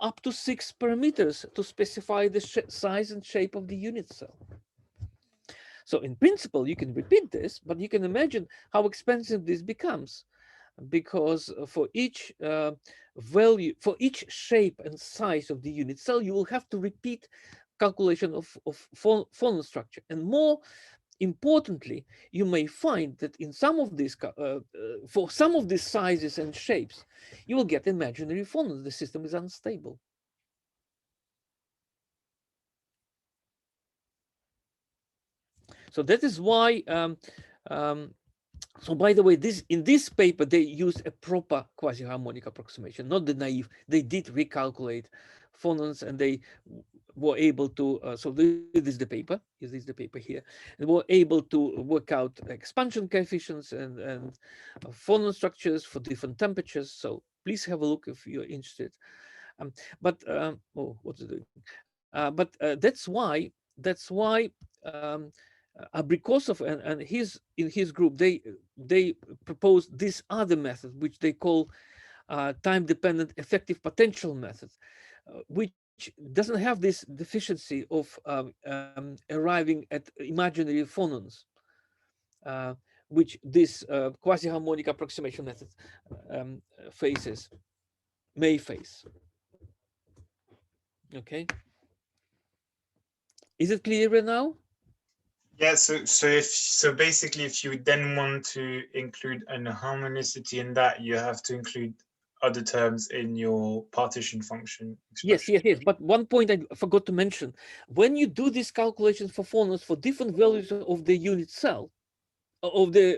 up to 6 parameters to specify the size and shape of the unit cell. So in principle, you can repeat this, but you can imagine how expensive this becomes, because for each value, for each shape and size of the unit cell, you will have to repeat calculation of phonon structure. And more importantly, you may find that in some of these, for some of these sizes and shapes, you will get imaginary phonons. The system is unstable. So that is why, so by the way, in this paper, they used a proper quasi-harmonic approximation, not the naive. They did recalculate phonons, and they were able to, so this is the paper, here, and were able to work out expansion coefficients and phonon structures for different temperatures. So please have a look if you're interested. Oh, what's it doing? But that's why Abrikosov and in his group, they proposed this other method, which they call time-dependent effective potential method, which doesn't have this deficiency of arriving at imaginary phonons, which this quasi-harmonic approximation method may face. Okay, is it clearer now? Yeah, so basically, if you then want to include an harmonicity in that, you have to include other terms in your partition function expression. Yes. But one point I forgot to mention: when you do these calculations for phonons for different values of the unit cell, of the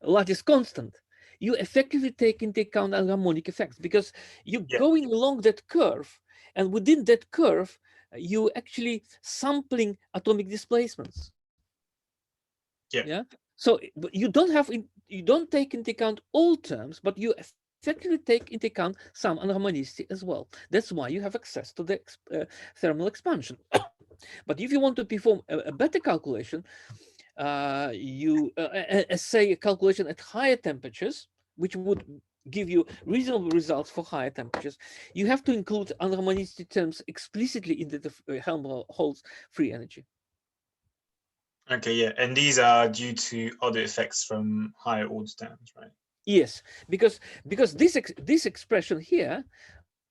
lattice constant, you effectively take into account harmonic effects, because you're going along that curve, and within that curve, you actually sampling atomic displacements. Yeah. So you don't take into account all terms, but you effectively take into account some anharmonicity as well. That's why you have access to the thermal expansion. But if you want to perform a better calculation, say a calculation at higher temperatures, which would give you reasonable results for higher temperatures, you have to include anharmonicity terms explicitly in the Helmholtz free energy. Okay, yeah, and these are due to other effects from higher order terms, right? Yes, because this expression here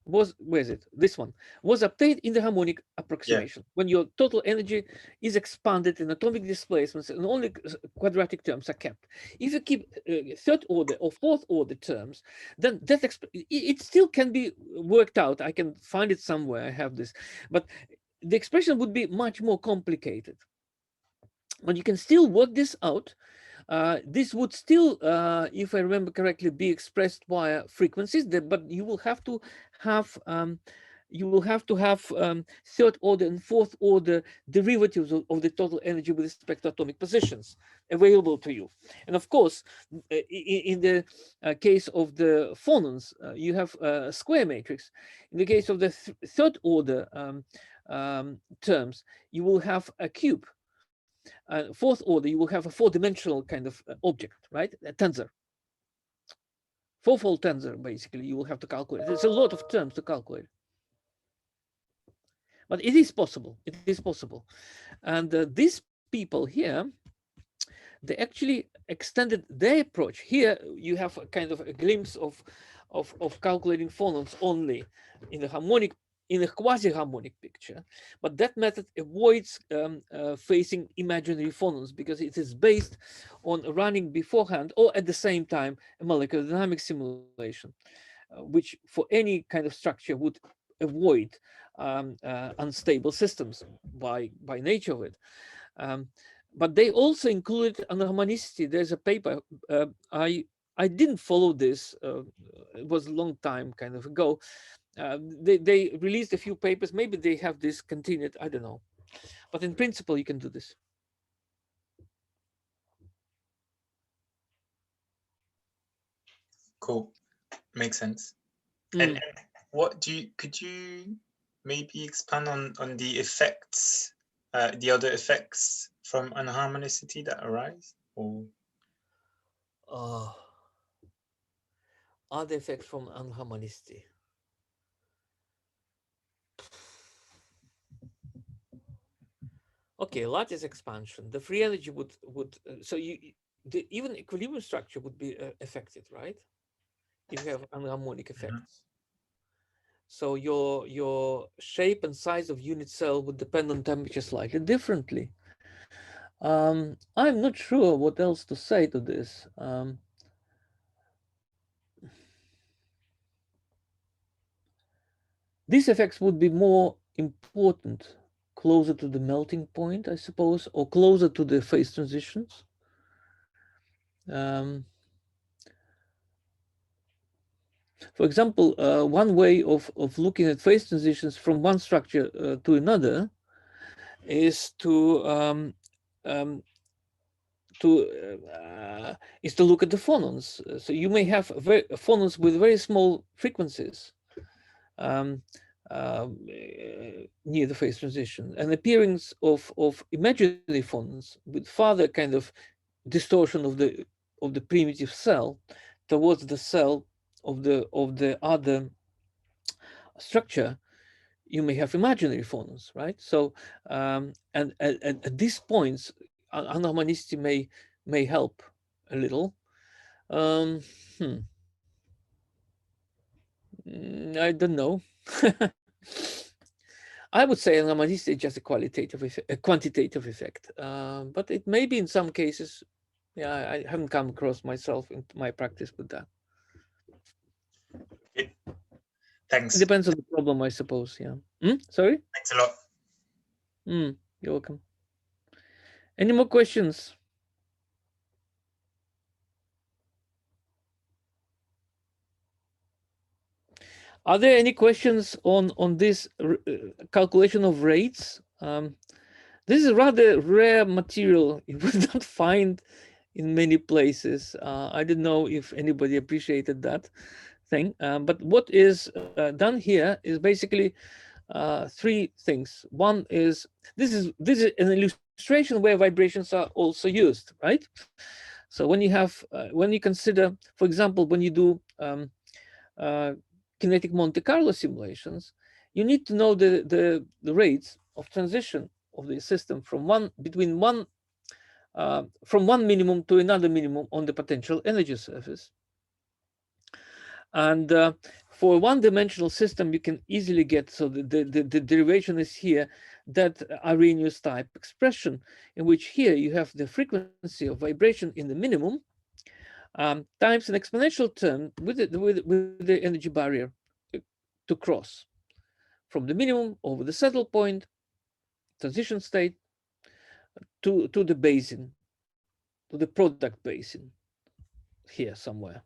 was, where is it? This one was obtained in the harmonic approximation, when your total energy is expanded in atomic displacements and only quadratic terms are kept. If you keep third order or fourth order terms, then that it still can be worked out. I can find it somewhere. I have this, but the expression would be much more complicated. But you can still work this out. This would still, if I remember correctly, be expressed via frequencies, but you will have to have third order and fourth order derivatives of the total energy with respect to atomic positions available to you. And of course, in the case of the phonons, you have a square matrix. In the case of the third order terms, you will have a cube. Fourth order, you will have a four-dimensional kind of object, right? A tensor. Fourfold tensor, basically, you will have to calculate. There's a lot of terms to calculate. But it is possible. It is possible. And these people here, they actually extended their approach. Here you have a kind of a glimpse of calculating phonons only in the harmonic, in a quasi-harmonic picture, but that method avoids facing imaginary phonons because it is based on running beforehand or at the same time a molecular dynamics simulation, which for any kind of structure would avoid unstable systems by nature of it. But they also included anharmonicity. There's a paper, I didn't follow this, it was a long time kind of ago. They released a few papers, maybe they have discontinued, I don't know. But in principle, you can do this. Cool, makes sense. And what could you maybe expand on the effects, the other effects from anharmonicity that arise? Or other effects from anharmonicity. Okay, lattice expansion. The free energy would so the even equilibrium structure would be affected, right? If you have anharmonic effects. So your shape and size of unit cell would depend on temperature slightly differently. I'm not sure what else to say to this. These effects would be more important closer to the melting point, I suppose, or closer to the phase transitions. For example, one way of looking at phase transitions from one structure to another is to look at the phonons. So you may have phonons with very small frequencies near the phase transition, and appearance of imaginary phonons with further kind of distortion of the primitive cell towards the cell of the other structure. You may have imaginary phonons, right? So and at these points, anharmonicity may help a little. I don't know. I would say anharmonicity is just a quantitative effect, but it may be in some cases. Yeah, I haven't come across myself in my practice with that. Okay. Thanks. It depends on the problem, I suppose. Yeah. Sorry? Thanks a lot. You're welcome. Any more questions? Are there any questions on this calculation of rates? This is a rather rare material. You would not find in many places. I don't know if anybody appreciated that thing. But what is done here is basically three things. One is this is an illustration where vibrations are also used, right? So when you have when you consider, for example, when you do kinetic Monte Carlo simulations, you need to know the rates of transition of the system from between one from one minimum to another minimum on the potential energy surface. And for a one-dimensional system, you can easily get, so the derivation is here, that Arrhenius type expression, in which here you have the frequency of vibration in the minimum times an exponential term with the energy barrier to cross from the minimum over the saddle point, transition state, to the basin, to the product basin here somewhere.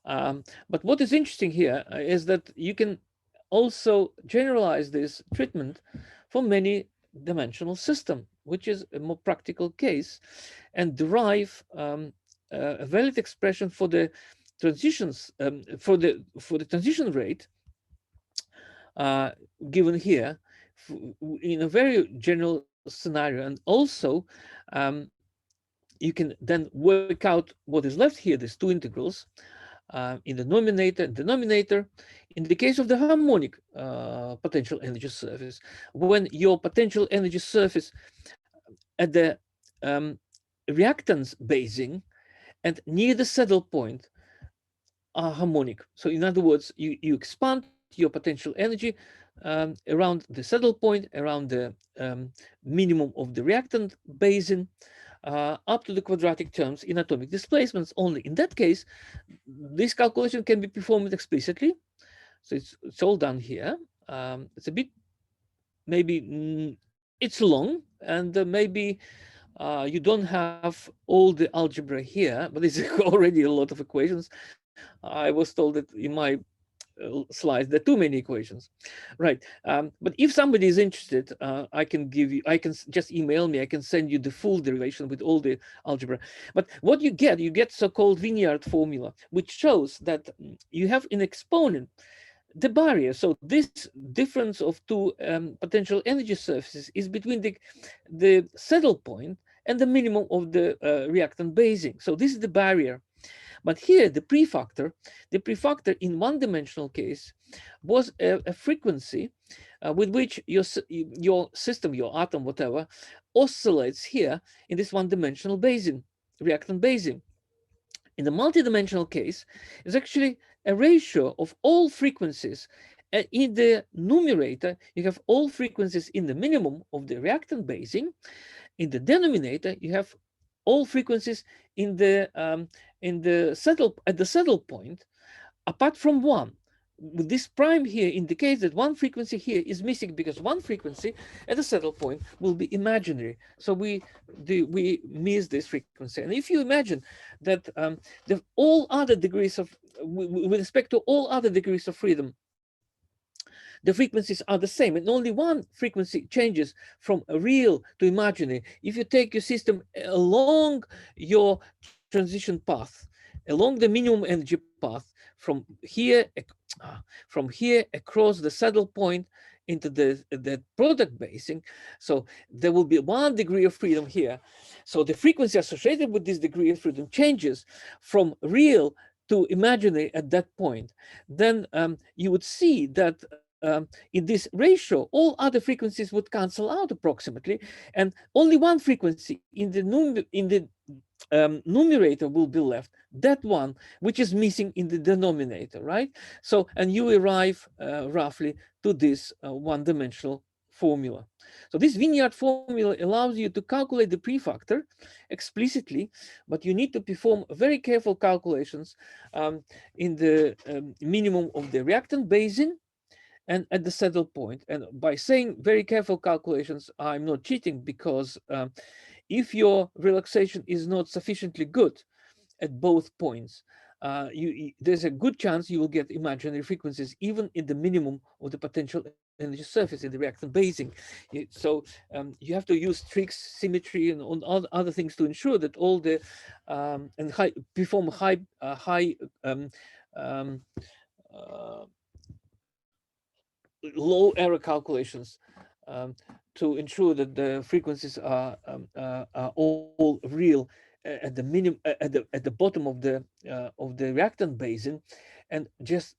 But what is interesting here is that you can also generalize this treatment for many dimensional system, which is a more practical case, and derive a valid expression for the transitions, for the transition rate given here in a very general scenario. And also you can then work out what is left here, these two integrals, in the numerator and denominator. In the case of the harmonic potential energy surface, when your potential energy surface at the reactance basing and near the saddle point are harmonic. So in other words, you expand your potential energy around the saddle point, around the minimum of the reactant basin, up to the quadratic terms in atomic displacements. Only in that case, this calculation can be performed explicitly. So it's all done here. It's a bit, maybe it's long, and maybe you don't have all the algebra here, but it's already a lot of equations. I was told that in my slides there are too many equations, right? But if somebody is interested, I can give you, I can just email me, I can send you the full derivation with all the algebra. But what you get so-called Vineyard formula, which shows that you have an exponent the barrier. So this difference of two potential energy surfaces is between the saddle point and the minimum of the reactant basing. So this is the barrier. But here, the prefactor in one-dimensional case was a frequency with which your system, your atom, whatever, oscillates here in this one-dimensional basin, reactant basin. In the multidimensional case, it's actually a ratio of all frequencies. In the numerator, you have all frequencies in the minimum of the reactant basing. In the denominator, you have all frequencies in the saddle point, apart from one. This prime here indicates that one frequency here is missing, because one frequency at the saddle point will be imaginary. So we miss this frequency. And if you imagine that all other degrees of, with respect to all other degrees of freedom, the frequencies are the same, and only one frequency changes from real to imaginary. If you take your system along your transition path, along the minimum energy path, from here across the saddle point into the product basing, so there will be 1 degree of freedom here. So the frequency associated with this degree of freedom changes from real to imaginary at that point. Then you would see that in this ratio, all other frequencies would cancel out approximately, and only one frequency in the numerator will be left, that one which is missing in the denominator, right? So, and you arrive roughly to this one-dimensional formula. So this Vineyard formula allows you to calculate the prefactor explicitly, but you need to perform very careful calculations in the minimum of the reactant basin and at the saddle point. And by saying very careful calculations, I'm not cheating, because if your relaxation is not sufficiently good at both points, there's a good chance you will get imaginary frequencies even in the minimum of the potential energy surface in the reactant basing. So you have to use tricks, symmetry, and on other things to ensure that all the perform high low error calculations to ensure that the frequencies are all real at the minimum, at the bottom of the reactant basin, and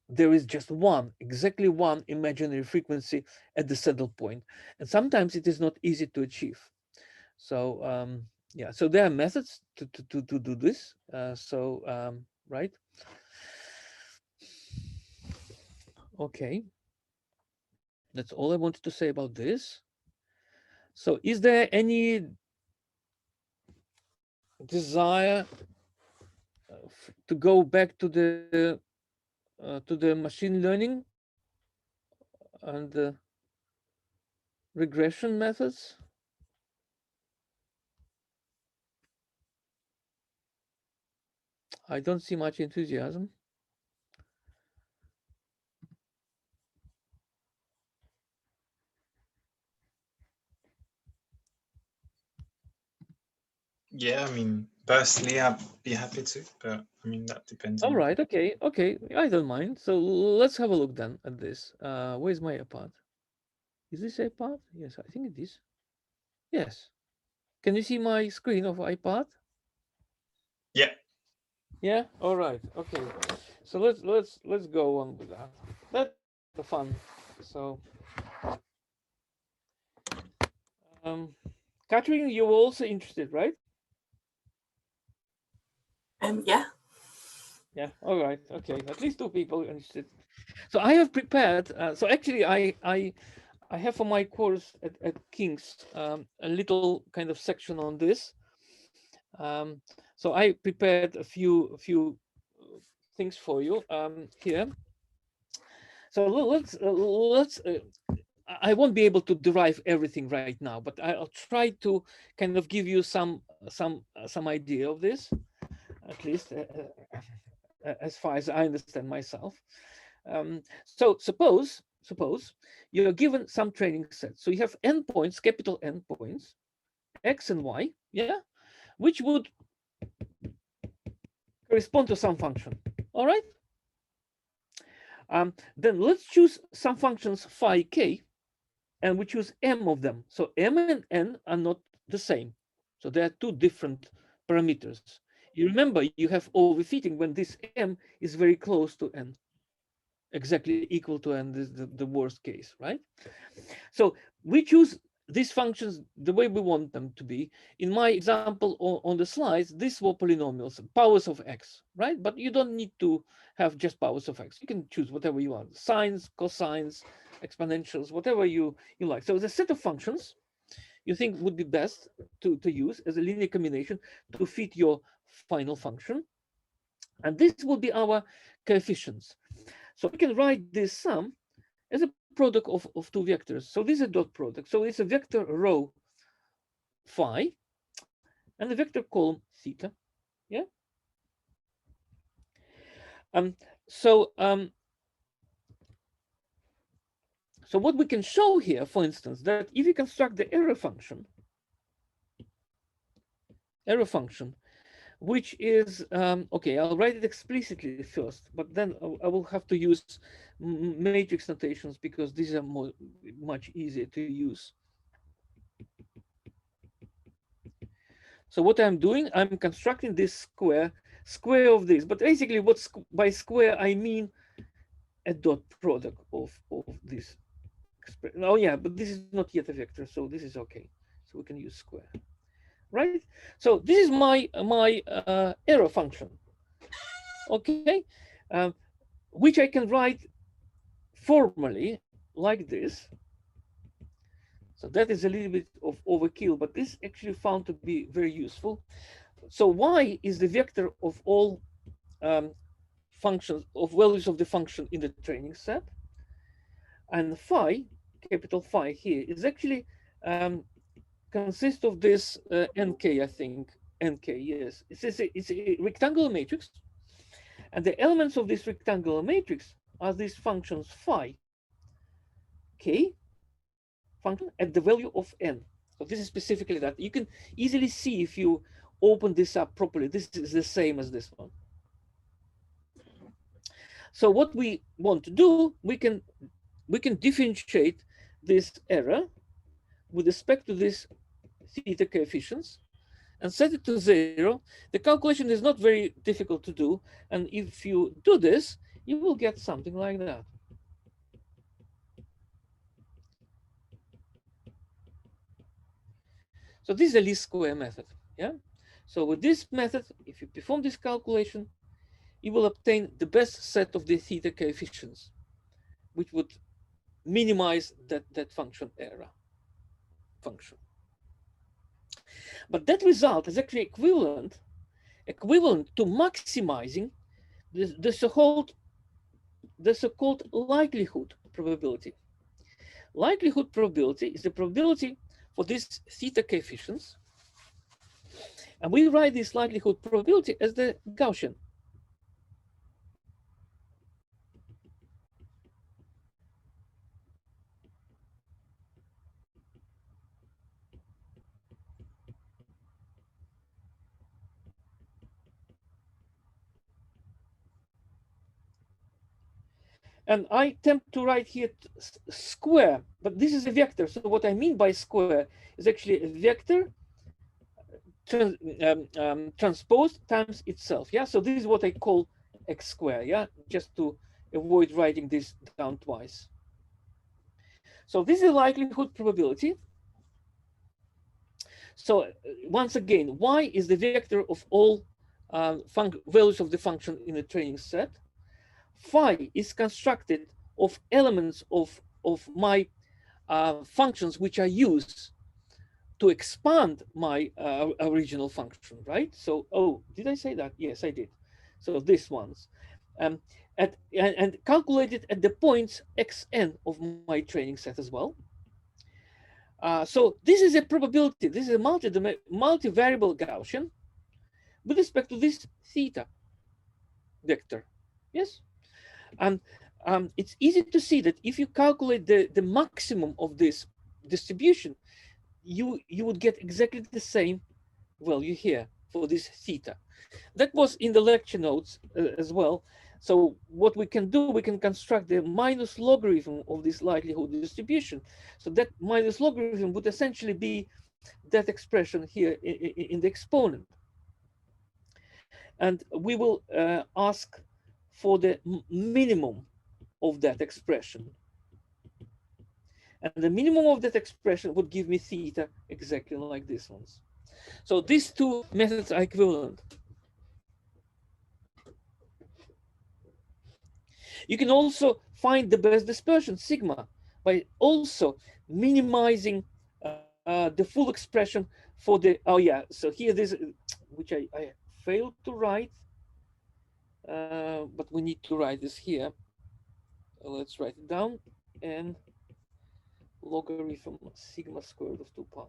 there is just exactly one imaginary frequency at the saddle point, and sometimes it is not easy to achieve. So Yeah, so there are methods to do this. Right. Okay. That's all I wanted to say about this. So is there any desire to go back to the machine learning and the regression methods? I don't see much enthusiasm. Yeah, I mean, personally, I'd be happy to, but I mean, that depends All on. right, okay, I don't mind. So let's have a look then at this. Where's my iPad? Is this iPad? Yes, I think it is. Yes. Can you see my screen of iPad? Yeah. Yeah. All right. Okay. So let's go on with that. That's the fun. So, Catherine, you were also interested, right? Yeah. Yeah. All right. Okay. At least two people interested. So I have prepared. So actually, I have for my course at King's a little kind of section on this. So I prepared a few things for you here. So I won't be able to derive everything right now, but I'll try to kind of give you some idea of this, at least as far as I understand myself. So suppose you're given some training set. So you have endpoints, capital endpoints, X and Y, yeah, which would correspond to some function. All right. Then let's choose some functions phi k, and we choose m of them. So m and n are not the same. So there are two different parameters. You remember you have overfitting when this m is very close to n, exactly equal to n, this is the worst case, right? So we choose these functions the way we want them to be. In my example on the slides, these were polynomials, powers of x, right? But you don't need to have just powers of x. You can choose whatever you want, sines, cosines, exponentials, whatever you like. So the set of functions you think would be best to use as a linear combination to fit your final function. And this will be our coefficients. So we can write this sum as a product of two vectors. So this is a dot product. So it's a vector row phi and a vector column theta. Yeah. Um, so um, so what we can show here, for instance, that if you construct the error function, which is okay, I'll write it explicitly first, but then I will have to use matrix notations because these are much easier to use. So what I'm doing, I'm constructing this square of this, but basically what by square I mean a dot product of this. Oh yeah, but this is not yet a vector, so this is okay. So we can use square, right? So this is my error function, okay, which I can write formally like this. So that is a little bit of overkill, but this actually found to be very useful. So y is the vector of all functions, of values of the function in the training set, and phi, capital phi here, is actually consists of this nk, I think, nk, yes. It's a rectangular matrix, and the elements of this rectangular matrix are these functions phi k function at the value of n. So this is specifically that. You can easily see if you open this up properly. This is the same as this one. So what we want to do, we can differentiate this error with respect to this theta coefficients and set it to 0. The calculation is not very difficult to do. And if you do this, you will get something like that. So this is the least square method. Yeah. So with this method, if you perform this calculation, you will obtain the best set of the theta coefficients, which would minimize that function error function. But that result is actually equivalent to maximizing the so-called likelihood probability. Likelihood probability is the probability for these theta coefficients, and we write this likelihood probability as the Gaussian. And I attempt to write here square, but this is a vector. So what I mean by square is actually a vector transposed times itself. Yeah, so this is what I call x square. Yeah, just to avoid writing this down twice. So this is a likelihood probability. So once again, y is the vector of all values of the function in the training set. Phi is constructed of elements of my functions which I use to expand my original function, right? So, oh, did I say that? Yes, I did. So these ones. And calculated at the points xn of my training set as well. So this is a probability. This is a multivariable Gaussian with respect to this theta vector. Yes? And it's easy to see that if you calculate the maximum of this distribution, you would get exactly the same value here for this theta. That was in the lecture notes as well. So what we can do, we can construct the minus logarithm of this likelihood distribution. So that minus logarithm would essentially be that expression here in the exponent. And we will ask for the minimum of that expression. And the minimum of that expression would give me theta exactly like these ones. So these two methods are equivalent. You can also find the best dispersion, sigma, by also minimizing the full expression for the, oh yeah, so here this, which I failed to write, but we need to write this here. Let's write it down, and logarithm sigma squared of 2 pi.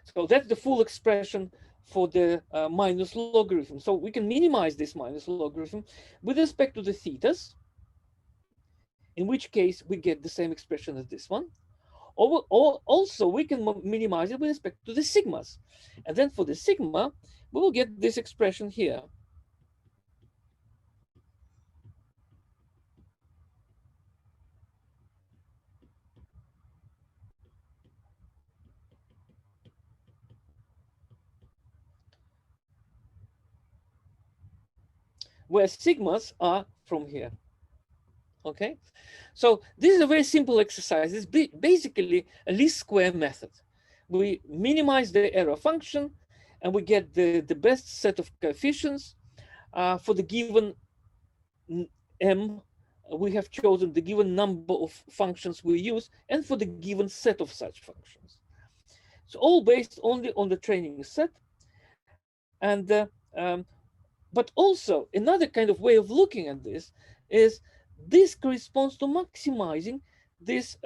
So that's the full expression for the minus logarithm. So we can minimize this minus logarithm with respect to the thetas, in which case we get the same expression as this one. Or also we can minimize it with respect to the sigmas. And then for the sigma, we will get this expression here. Where sigmas are from here. Okay, so this is a very simple exercise. It's basically a least square method. We minimize the error function and we get the best set of coefficients for the given m. We have chosen the given number of functions we use and for the given set of such functions. It's all based only on the training set. And but also another kind of way of looking at this is this corresponds to maximizing this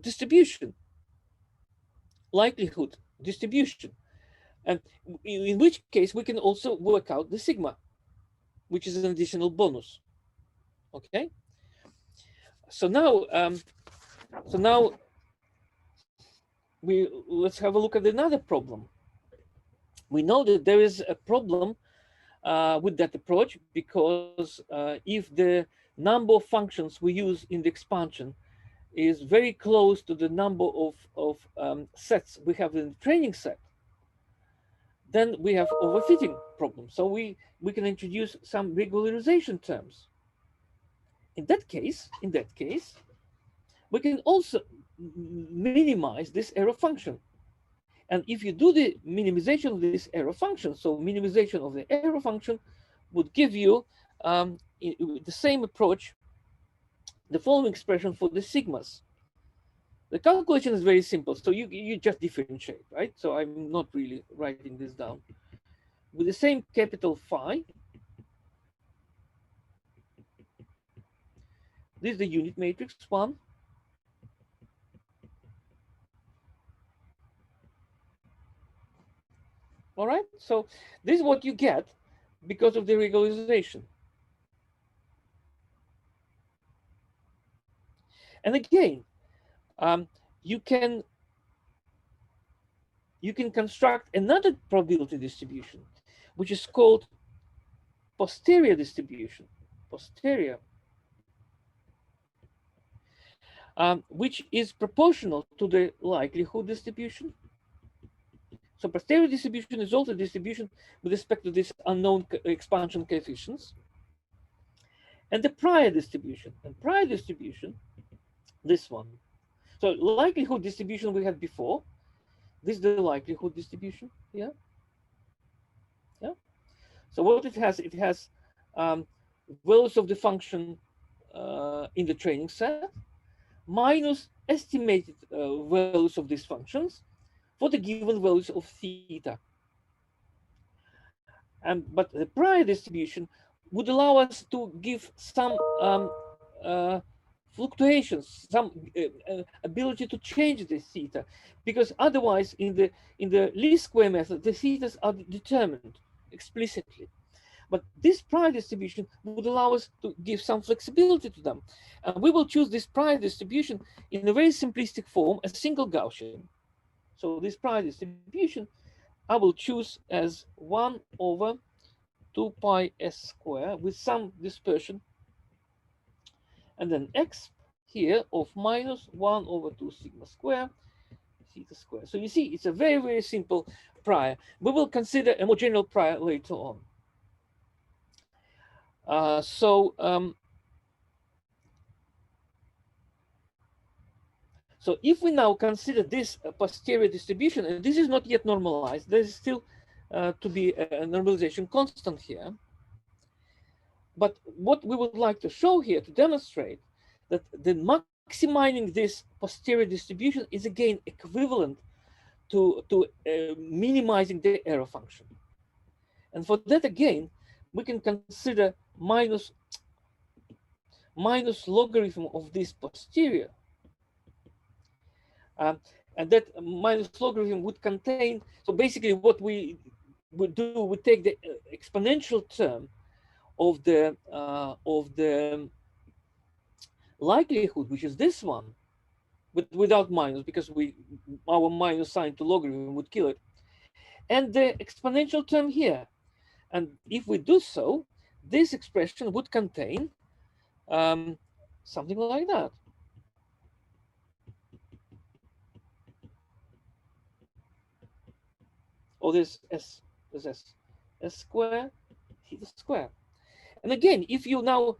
distribution, likelihood distribution, and in which case we can also work out the sigma, which is an additional bonus. Okay. So now let's have a look at another problem. We know that there is a problem with that approach because if the number of functions we use in the expansion is very close to the number of sets we have in the training set, then we have overfitting problems. So we can introduce some regularization terms. In that case, we can also minimize this error function And if you do the minimization of this error function, so minimization of the error function would give you the same approach, the following expression for the sigmas. The calculation is very simple. So you just differentiate, right? So I'm not really writing this down. With the same capital phi, this is the unit matrix 1. All right, so this is what you get because of the regularization. And again, you can construct another probability distribution, which is called posterior distribution, posterior, which is proportional to the likelihood distribution. So posterior distribution is also distribution with respect to this unknown expansion coefficients. And the prior distribution, this one. So likelihood distribution we had before. This is the likelihood distribution. Yeah. So what it has values of the function in the training set minus estimated values of these functions for the given values of theta. But the prior distribution would allow us to give some fluctuations, some ability to change the theta, because otherwise in the least square method, the thetas are determined explicitly. But this prior distribution would allow us to give some flexibility to them. And we will choose this prior distribution in a very simplistic form, a single Gaussian. So this prior distribution, I will choose as 1 over 2 pi s squared with some dispersion. And then x here of minus 1 over 2 sigma squared, theta squared. So you see, it's a very, very simple prior. We will consider a more general prior later on. So if we now consider this posterior distribution, and this is not yet normalized, there is still to be a normalization constant here. But what we would like to show here to demonstrate that the maximizing this posterior distribution is again equivalent to minimizing the error function. And for that, again, we can consider minus logarithm of this posterior. And that minus logarithm would contain, so basically what we would do, we take the exponential term of the likelihood, which is this one, but without minus, because our minus sign to logarithm would kill it, and the exponential term here. And if we do so, this expression would contain something like that. Or this s squared, theta squared. And again, if you now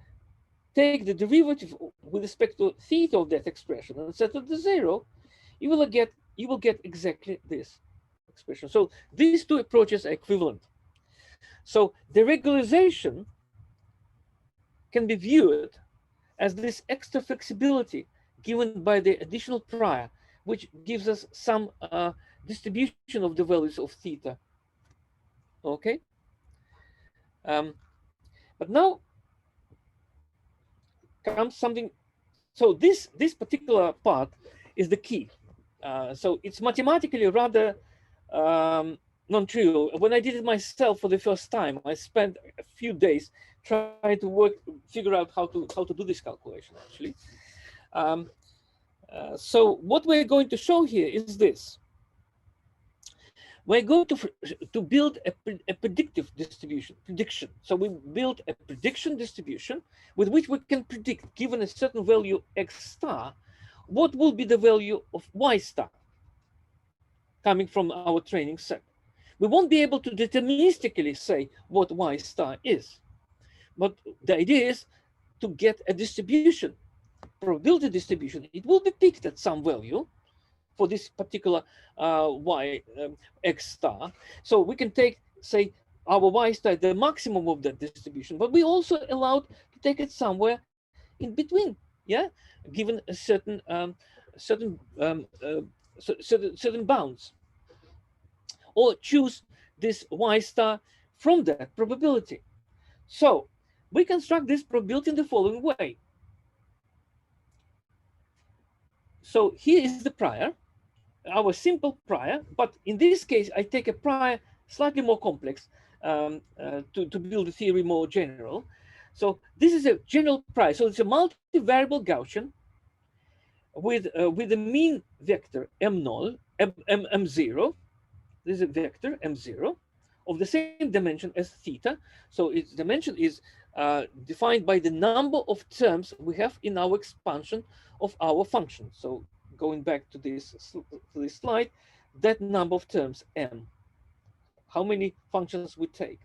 take the derivative with respect to theta of that expression and set it to 0, you will get exactly this expression. So these two approaches are equivalent. So the regularization can be viewed as this extra flexibility given by the additional prior, which gives us some distribution of the values of theta. Okay. But now comes something. So this particular part is the key. So it's mathematically rather non-trivial. When I did it myself for the first time, I spent a few days trying to figure out how to do this calculation actually. So what we're going to show here is this. We're going to build a predictive prediction. So we build a prediction distribution with which we can predict, given a certain value x star, what will be the value of y star coming from our training set. We won't be able to deterministically say what y star is, but the idea is to get a distribution, probability distribution. It will be picked at some value. for this particular x star. So we can take, say, our y star, the maximum of that distribution, but we also allowed to take it somewhere in between, yeah, given a certain certain bounds, or choose this y star from that probability. So we construct this probability in the following way. So here is the prior, our simple prior, but in this case, I take a prior slightly more complex to build the theory more general. So this is a general prior. So it's a multivariable Gaussian with a mean vector m0, m0. This is a vector m0 of the same dimension as theta. So its dimension is defined by the number of terms we have in our expansion of our function. So going back to this slide, that number of terms m, how many functions we take.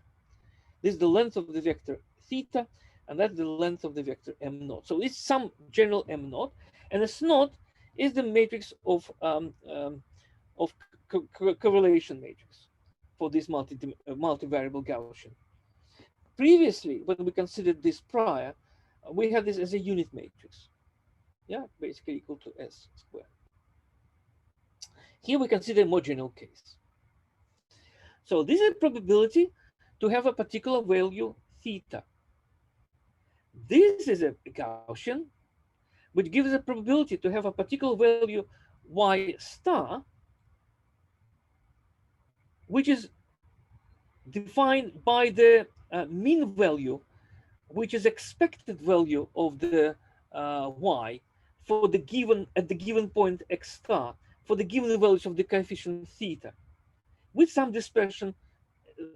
This is the length of the vector theta, and that's the length of the vector m0. So it's some general m0, and S naught is the matrix of correlation matrix for this multivariable Gaussian. Previously, when we considered this prior, we had this as a unit matrix, yeah, basically equal to S squared. Here we consider a more general case. So this is a probability to have a particular value theta. This is a Gaussian, which gives a probability to have a particular value y star, which is defined by the mean value, which is expected value of the y for the given at the given point x star for the given values of the coefficient theta, with some dispersion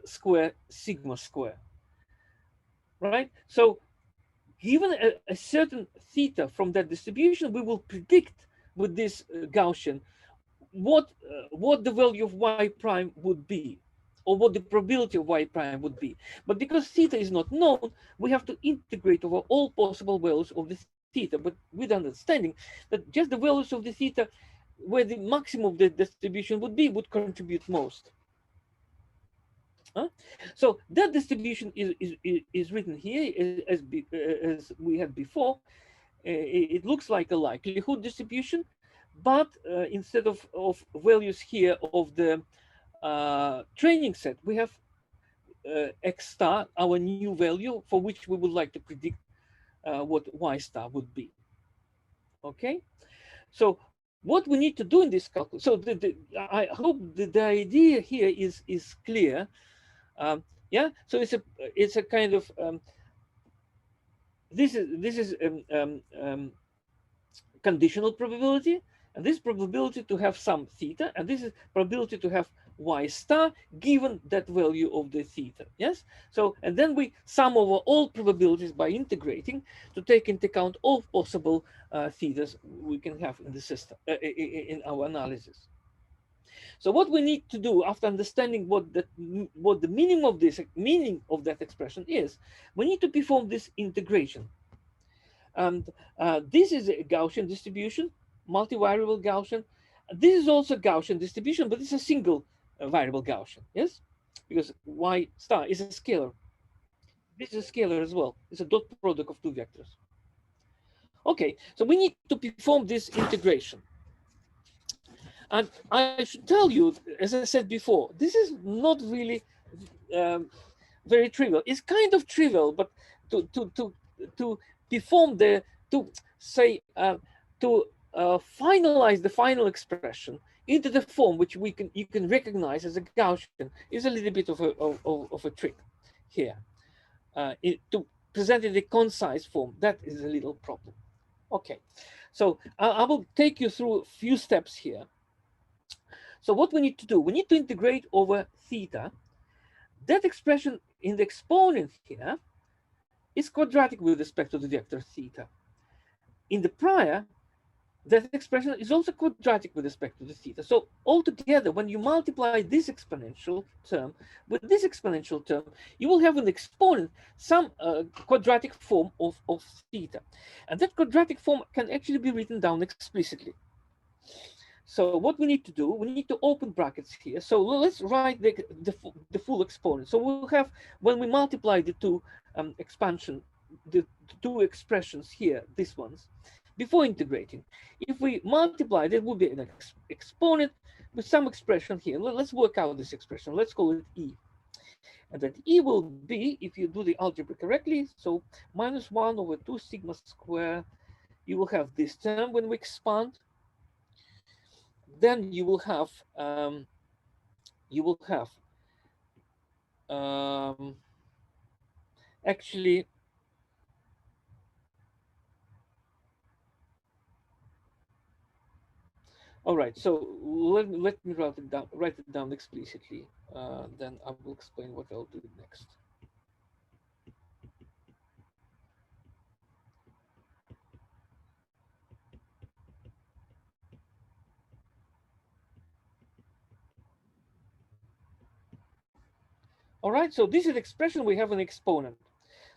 square sigma square, right? So given a certain theta from that distribution, we will predict with this Gaussian what the value of y prime would be, or what the probability of y prime would be. But because theta is not known, we have to integrate over all possible values of the theta, but with understanding that just the values of the theta where the maximum of the distribution would be would contribute most. So that distribution is written here as we had before. It looks like a likelihood distribution, but instead of values here of the training set, we have x star, our new value for which we would like to predict what y star would be. Okay, so what we need to do in this calculus. So I hope the idea here is clear. Yeah, so it's a kind of this is conditional probability, and this probability to have some theta, and this is probability to have y star given that value of the theta. Yes, so and then we sum over all probabilities by integrating to take into account all possible thetas we can have in the system in our analysis. So what we need to do after understanding what the meaning of that expression is, we need to perform this integration. And this is a Gaussian distribution, multivariable Gaussian. This is also Gaussian distribution, but it's a single variable Gaussian, yes? Because y star is a scalar. This is a scalar as well. It's a dot product of two vectors. Okay, so we need to perform this integration. And I should tell you, as I said before, this is not really very trivial. It's kind of trivial, but to perform finalize the final expression into the form which you can recognize as a Gaussian is a little bit of a trick here. To present it in a concise form, that is a little problem. Okay, so I will take you through a few steps here. So what we need to do, we need to integrate over theta. That expression in the exponent here is quadratic with respect to the vector theta. In the prior, that expression is also quadratic with respect to the theta. So altogether, when you multiply this exponential term with this exponential term, you will have an exponent, some quadratic form of theta. And that quadratic form can actually be written down explicitly. So what we need to do, we need to open brackets here. So let's write the full exponent. So we'll have, when we multiply the two expansion, the two expressions here, these ones, before integrating, if we multiply, there will be an exponent with some expression here. Let's work out this expression. Let's call it E. And that E will be, if you do the algebra correctly, so minus 1 over 2 sigma square. You will have this term when we expand. Then you will have actually all right, so let me write it down explicitly, then I will explain what I'll do next. All right, so this is the expression. We have an exponent.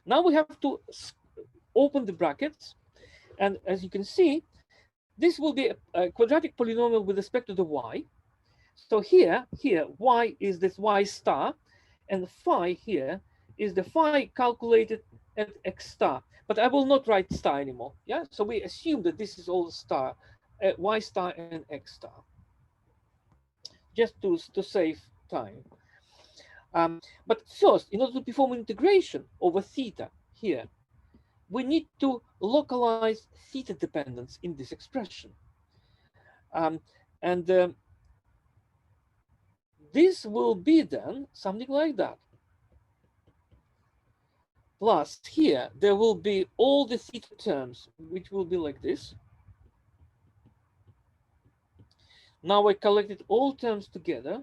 Now we have to open the brackets, and as you can see, this will be a quadratic polynomial with respect to the y. So here y is this y star, and phi here is the phi calculated at x star. But I will not write star anymore. Yeah, so we assume that this is all star, y star and x star, just to save time. But first, in order to perform integration over theta here, we need to localize theta dependence in this expression. This will be then something like that. Plus here, there will be all the theta terms, which will be like this. Now I collected all terms together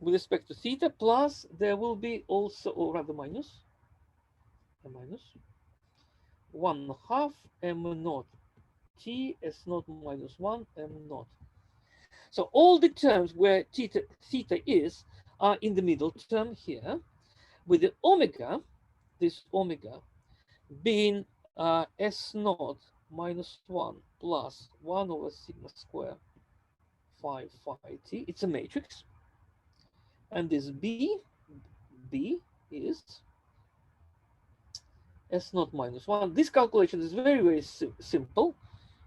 with respect to theta, plus there will be also, or rather minus, a minus 1/2 m naught t s naught minus 1 m naught. So all the terms where theta is are in the middle term here, with the omega, this omega, being s naught minus 1 plus 1 over sigma square phi t. It's a matrix. And this b is s naught minus 1. This calculation is very, very simple.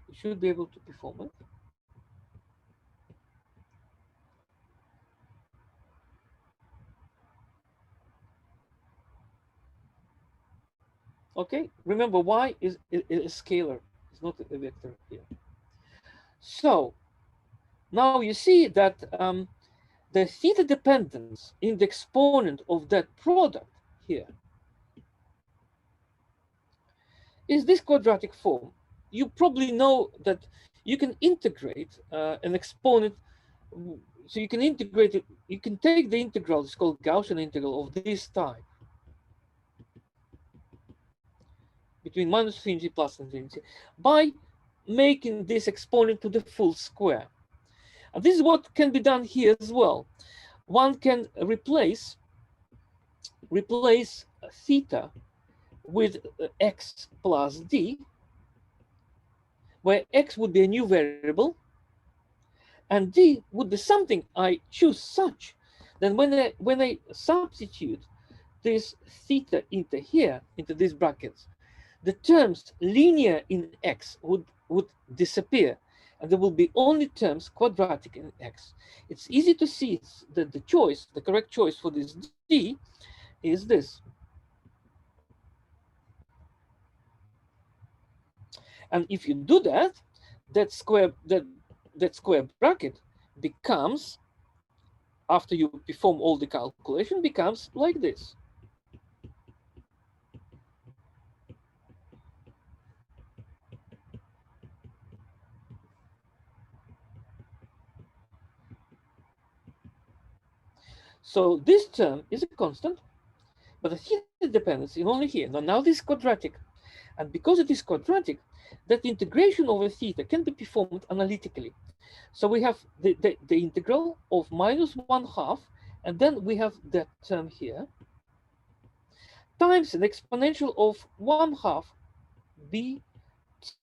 You should be able to perform it. Okay, remember y is a scalar, it's not a vector here. So now you see that the theta dependence in the exponent of that product here is this quadratic form. You probably know that you can integrate an exponent, so you can integrate it, you can take the integral, it's called Gaussian integral of this type, between minus infinity plus infinity, by making this exponent to the full square. And this is what can be done here as well. One can replace theta with x plus d, where x would be a new variable, and d would be something I choose such. Then when I substitute this theta into here, into these brackets, the terms linear in x would disappear, and there will be only terms quadratic in x. It's easy to see that the correct choice for this d is this. And if you do that, that square bracket becomes, after you perform all the calculation, becomes like this. So this term is a constant, but the theta dependence is only here. Now this is quadratic. And because it is quadratic, that integration over theta can be performed analytically. So we have the integral of minus 1/2, and then we have that term here, times an exponential of 1/2 b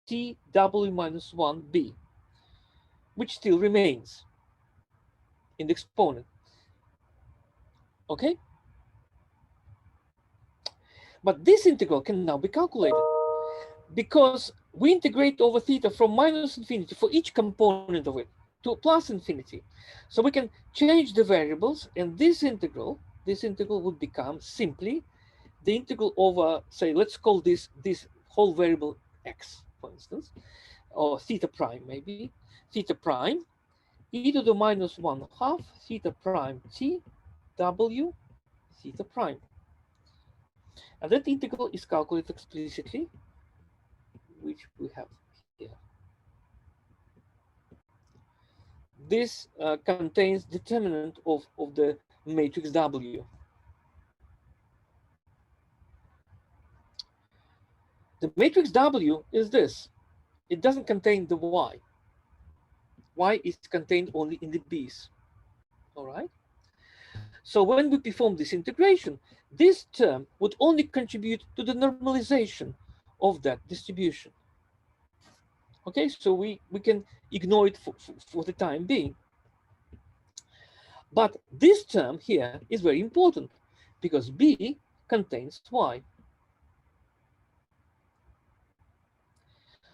t w minus 1 b. which still remains in the exponent. Okay? But this integral can now be calculated because we integrate over theta from minus infinity for each component of it to plus infinity. So we can change the variables, and this integral would become simply the integral over, say, let's call this whole variable x, for instance, or theta prime maybe, theta prime e to the minus 1/2 theta prime t w theta prime. And that integral is calculated explicitly, which we have here. This contains determinant of the matrix W. The matrix W is this. It doesn't contain the Y. Y is contained only in the B's. All right? So when we perform this integration, this term would only contribute to the normalization of that distribution. Okay, so we can ignore it for the time being. But this term here is very important because B contains Y.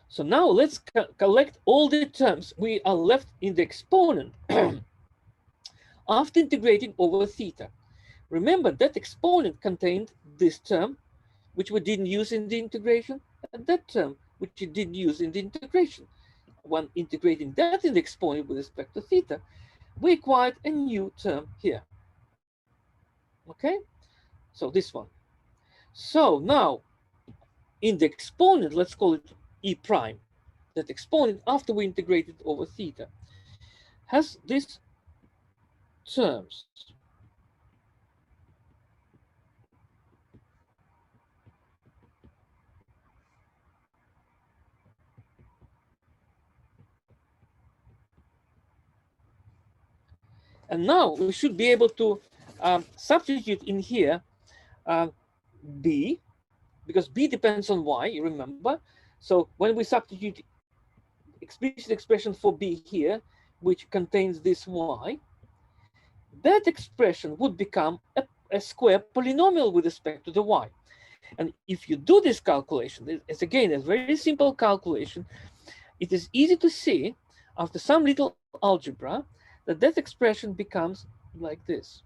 So now let's collect all the terms we are left in the exponent after integrating over theta. Remember that exponent contained this term, which we didn't use in the integration, and that term, which we didn't use in the integration. When integrating that in the exponent with respect to theta, we acquired a new term here. Okay, so this one. So now, in the exponent, let's call it E prime. That exponent, after we integrated over theta, has these terms. And now we should be able to substitute in here B, because B depends on Y, you remember? So when we substitute explicit expression for B here, which contains this Y, that expression would become a square polynomial with respect to the Y. And if you do this calculation, it's again a very simple calculation, it is easy to see after some little algebra that that expression becomes like this.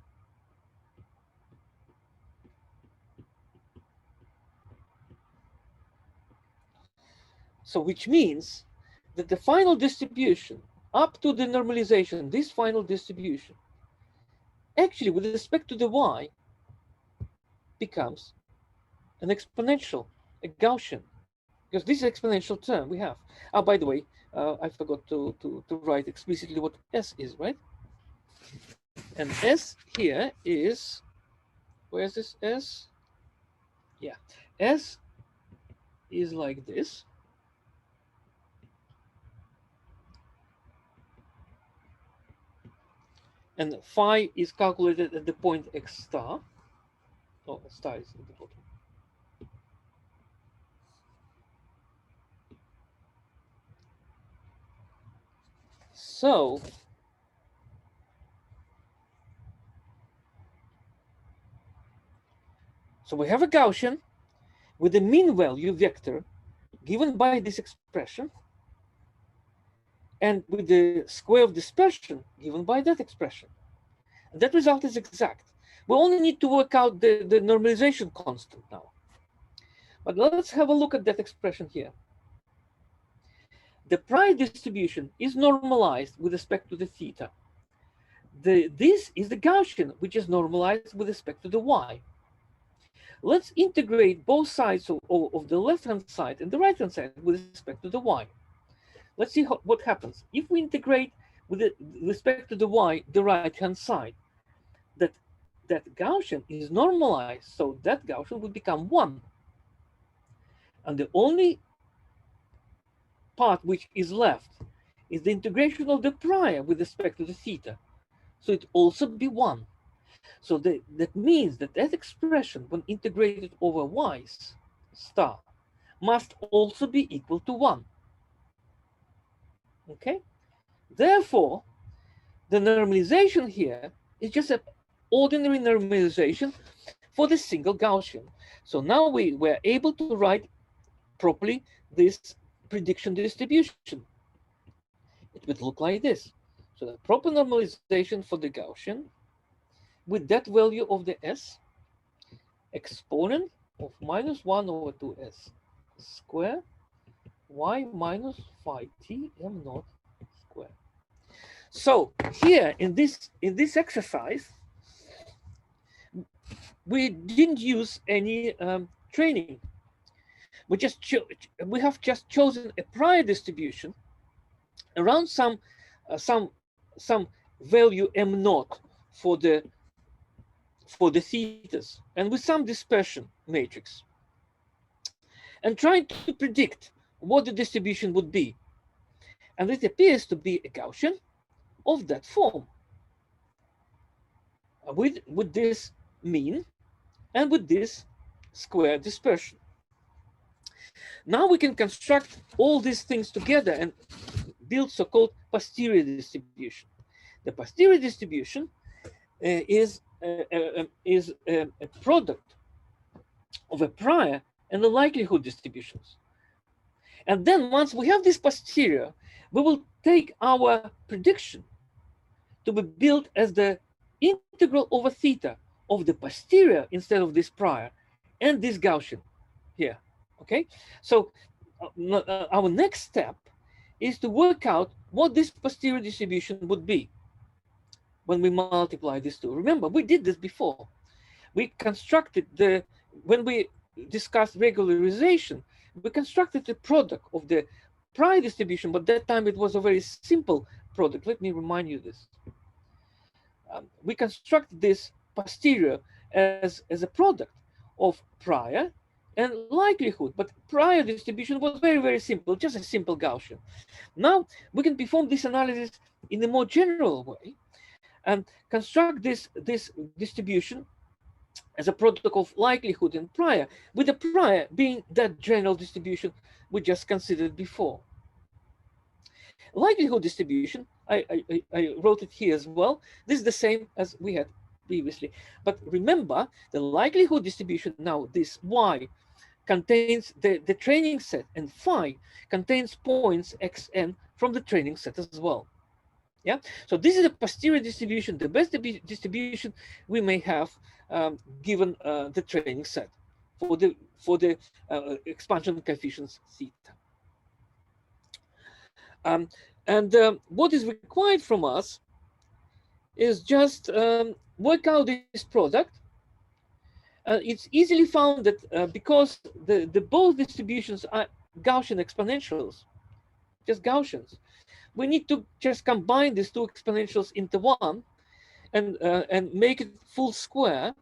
So which means that the final distribution up to the normalization, this final distribution, actually with respect to the Y becomes an exponential, a Gaussian, because this is an exponential term we have. Oh, by the way, I forgot to write explicitly what S is, right? And S here is, where's this S? Yeah, S is like this. And phi is calculated at the point x star. Oh, star is at the bottom. So we have a Gaussian with a mean value vector given by this expression and with the square of dispersion given by that expression. And that result is exact. We only need to work out the normalization constant now. But let's have a look at that expression here. The prior distribution is normalized with respect to the theta. This is the Gaussian, which is normalized with respect to the Y. Let's integrate both sides of the left-hand side and the right-hand side with respect to the Y. Let's see what happens. If we integrate with respect to the Y, the right-hand side, that Gaussian is normalized, so that Gaussian will become 1. And the only part which is left is the integration of the prior with respect to the theta. So it also be 1. So that means that that expression, when integrated over Y star, must also be equal to 1. Okay? Therefore, the normalization here is just an ordinary normalization for the single Gaussian. So now we were able to write properly this prediction distribution. It would look like this. So the proper normalization for the Gaussian with that value of the S, exponent of -1/2s square y minus phi t m naught square. So here in this exercise, we didn't use any training. We have just chosen a prior distribution around some value m naught for the thetas, and with some dispersion matrix, and trying to predict what the distribution would be. And it appears to be a Gaussian of that form, with this mean and with this square dispersion. Now we can construct all these things together and build so-called posterior distribution. The posterior distribution is a product of a prior and the likelihood distributions. And then once we have this posterior, we will take our prediction to be built as the integral over theta of the posterior instead of this prior and this Gaussian here. Okay, so our next step is to work out what this posterior distribution would be when we multiply these two. Remember, we did this before. We constructed when we discussed regularization, we constructed the product of the prior distribution, but that time it was a very simple product. Let me remind you this. We constructed this posterior as a product of prior and likelihood, but prior distribution was very, very simple, just a simple Gaussian. Now we can perform this analysis in a more general way and construct this distribution as a product of likelihood and prior, with the prior being that general distribution we just considered before. Likelihood distribution, I wrote it here as well. This is the same as we had previously. But remember, the likelihood distribution now, this y, contains the training set, and phi contains points xn from the training set as well. Yeah, so this is a posterior distribution, the best distribution we may have given the training set for the expansion coefficients theta. What is required from us is just work out this product. It's easily found that because the both distributions are Gaussian exponentials, just Gaussians, we need to just combine these two exponentials into one and make it full square.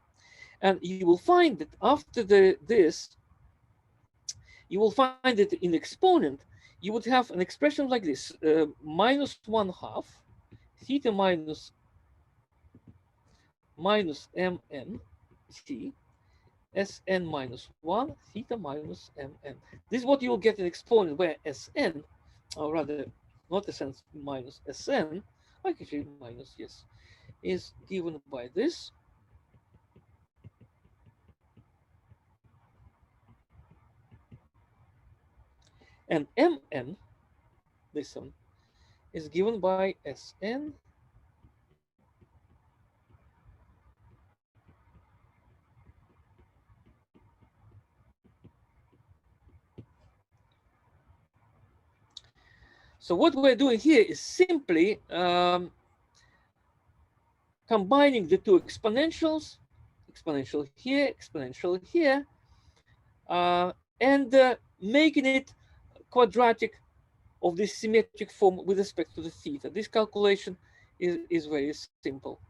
And you will find that after this, you will find that in exponent, you would have an expression like this, -1/2 theta minus mn t Sn minus 1 theta minus mn. This is what you will get in exponent, where Sn, or rather not Sn minus Sn, actually minus, yes, is given by this. And mn, this one, is given by Sn So what we're doing here is simply combining the two exponentials, exponential here, and making it quadratic of this symmetric form with respect to the theta. This calculation is very simple.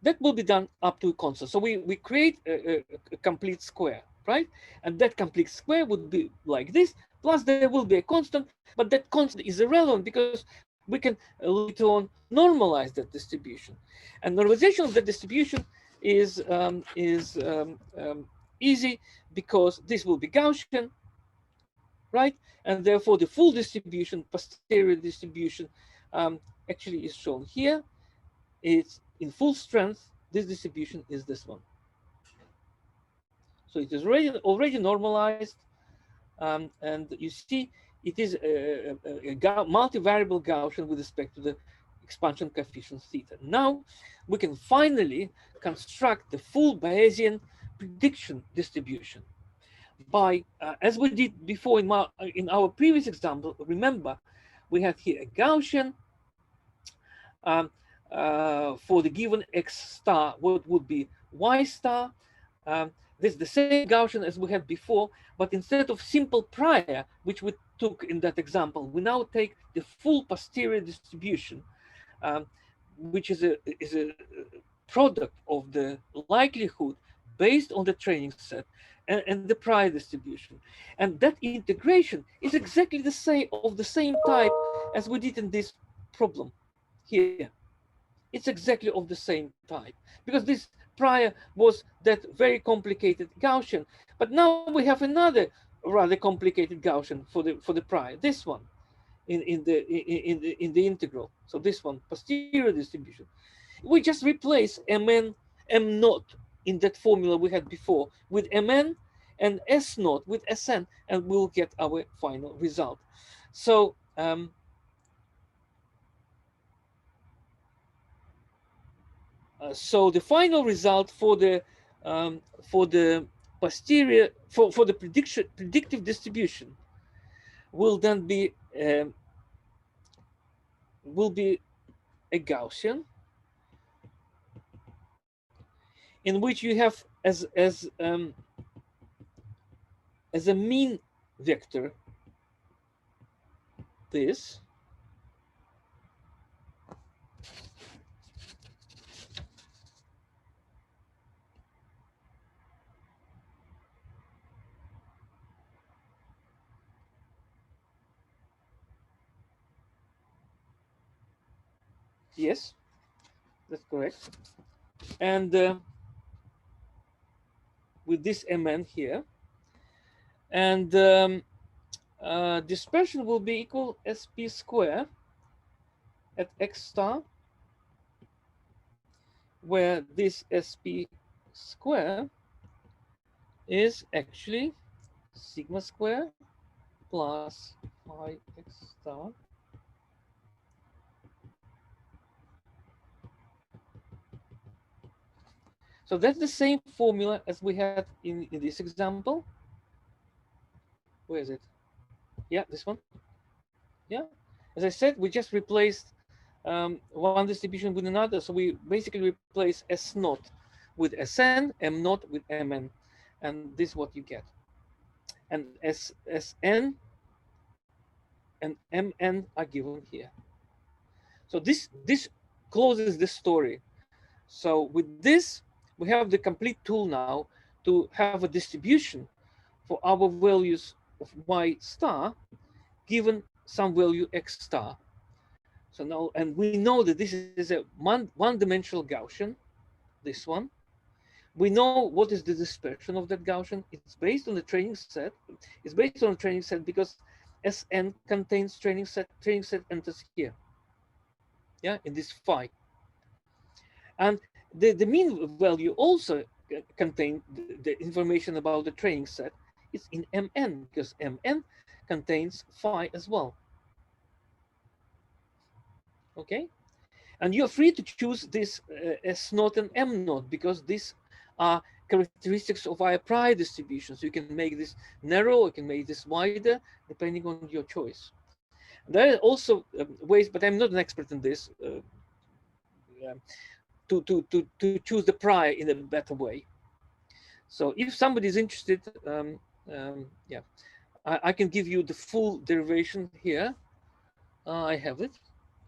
That will be done up to a constant. So we create a complete square, right? And that complete square would be like this, plus there will be a constant, but that constant is irrelevant because we can later on normalize that distribution. And normalization of that distribution is easy because this will be Gaussian, right? And therefore the full distribution, posterior distribution, actually is shown here. It's in full strength. This distribution is this one. So it is already normalized, and you see it is a multivariable Gaussian with respect to the expansion coefficient theta. Now we can finally construct the full Bayesian prediction distribution by, as we did before in our previous example. Remember, we had here a Gaussian for the given x star, what would be y star. This is the same Gaussian as we had before, but instead of simple prior, which we took in that example, we now take the full posterior distribution, which is a product of the likelihood based on the training set and the prior distribution. And that integration is exactly the same, of the same type as we did in this problem here. It's exactly of the same type, because this prior was that very complicated Gaussian, but now we have another rather complicated Gaussian for the prior, this one in the integral. So this one, posterior distribution. We just replace mn m naught in that formula we had before with mn and s naught with sn, and we'll get our final result. So so the final result for the posterior for the predictive distribution will then be a Gaussian in which you have as a mean vector this, yes, that's correct, and with this mn here, and dispersion will be equal sp square at x star, where this sp square is actually sigma square plus phi x star So that's the same formula as we had in this example. Where is it? Yeah, this one. Yeah, as I said, we just replaced one distribution with another. So we basically replace S naught with Sn, M naught with Mn, and this is what you get. And Sn and Mn are given here. So this closes the story. So with this, we have the complete tool now to have a distribution for our values of y star given some value x star. So now, and we know that this is a one-dimensional Gaussian, this one. We know what is the dispersion of that Gaussian. It's based on the training set. It's based on the training set because Sn contains training set enters here. Yeah, in this phi. And the mean value also contains the information about the training set. It's in Mn because Mn contains phi as well. Okay, and you're free to choose this S naught and M naught because these are characteristics of our prior distribution. So you can make this narrow, you can make this wider, depending on your choice. There are also ways, but I'm not an expert in this, to choose the prior in a better way. So if somebody is interested, yeah, I can give you the full derivation here. I have it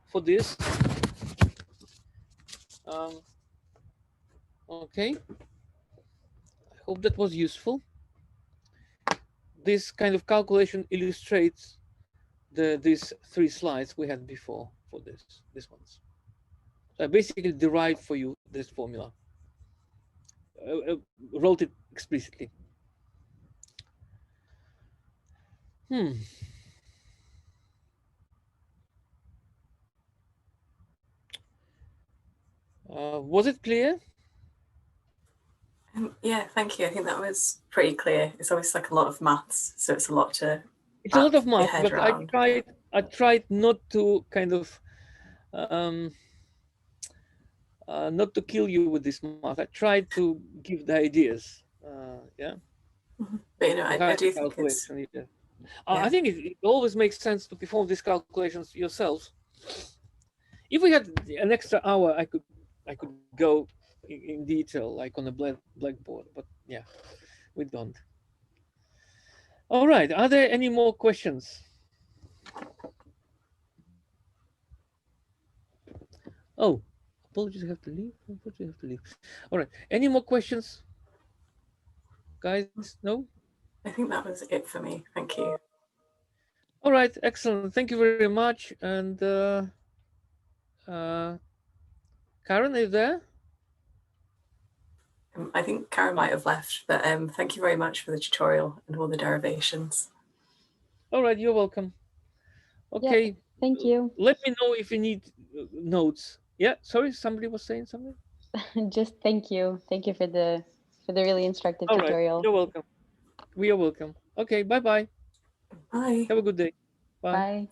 for this. Okay, I hope that was useful. This kind of calculation illustrates these three slides we had before for these ones. So I basically derived for you this formula, wrote it explicitly. Was it clear? Yeah, thank you. I think that was pretty clear. It's obviously like a lot of maths, so it's a lot to. It's a lot of your math, head but around. I tried not to kind of not to kill you with this math. I tried to give the ideas. Yeah. But you know, I do think it's. Calculation. Yeah. Yeah. I think it always makes sense to perform these calculations yourselves. If we had an extra hour, I could go in detail, like on a blackboard. But yeah, we don't. All right. Are there any more questions? Oh, apologies. I have to leave. Unfortunately, I have to leave. All right. Any more questions, guys? No. I think that was it for me. Thank you. All right. Excellent. Thank you very much. And Karen, are you there? I think Karen might have left, but thank you very much for the tutorial and all the derivations. All right, you're welcome. Okay. Yeah, thank you. Let me know if you need notes. Yeah, sorry, somebody was saying something. Just thank you. Thank you for the really instructive All right, tutorial. you're welcome. We are welcome. Okay, bye-bye. Bye. Have a good day. Bye. Bye.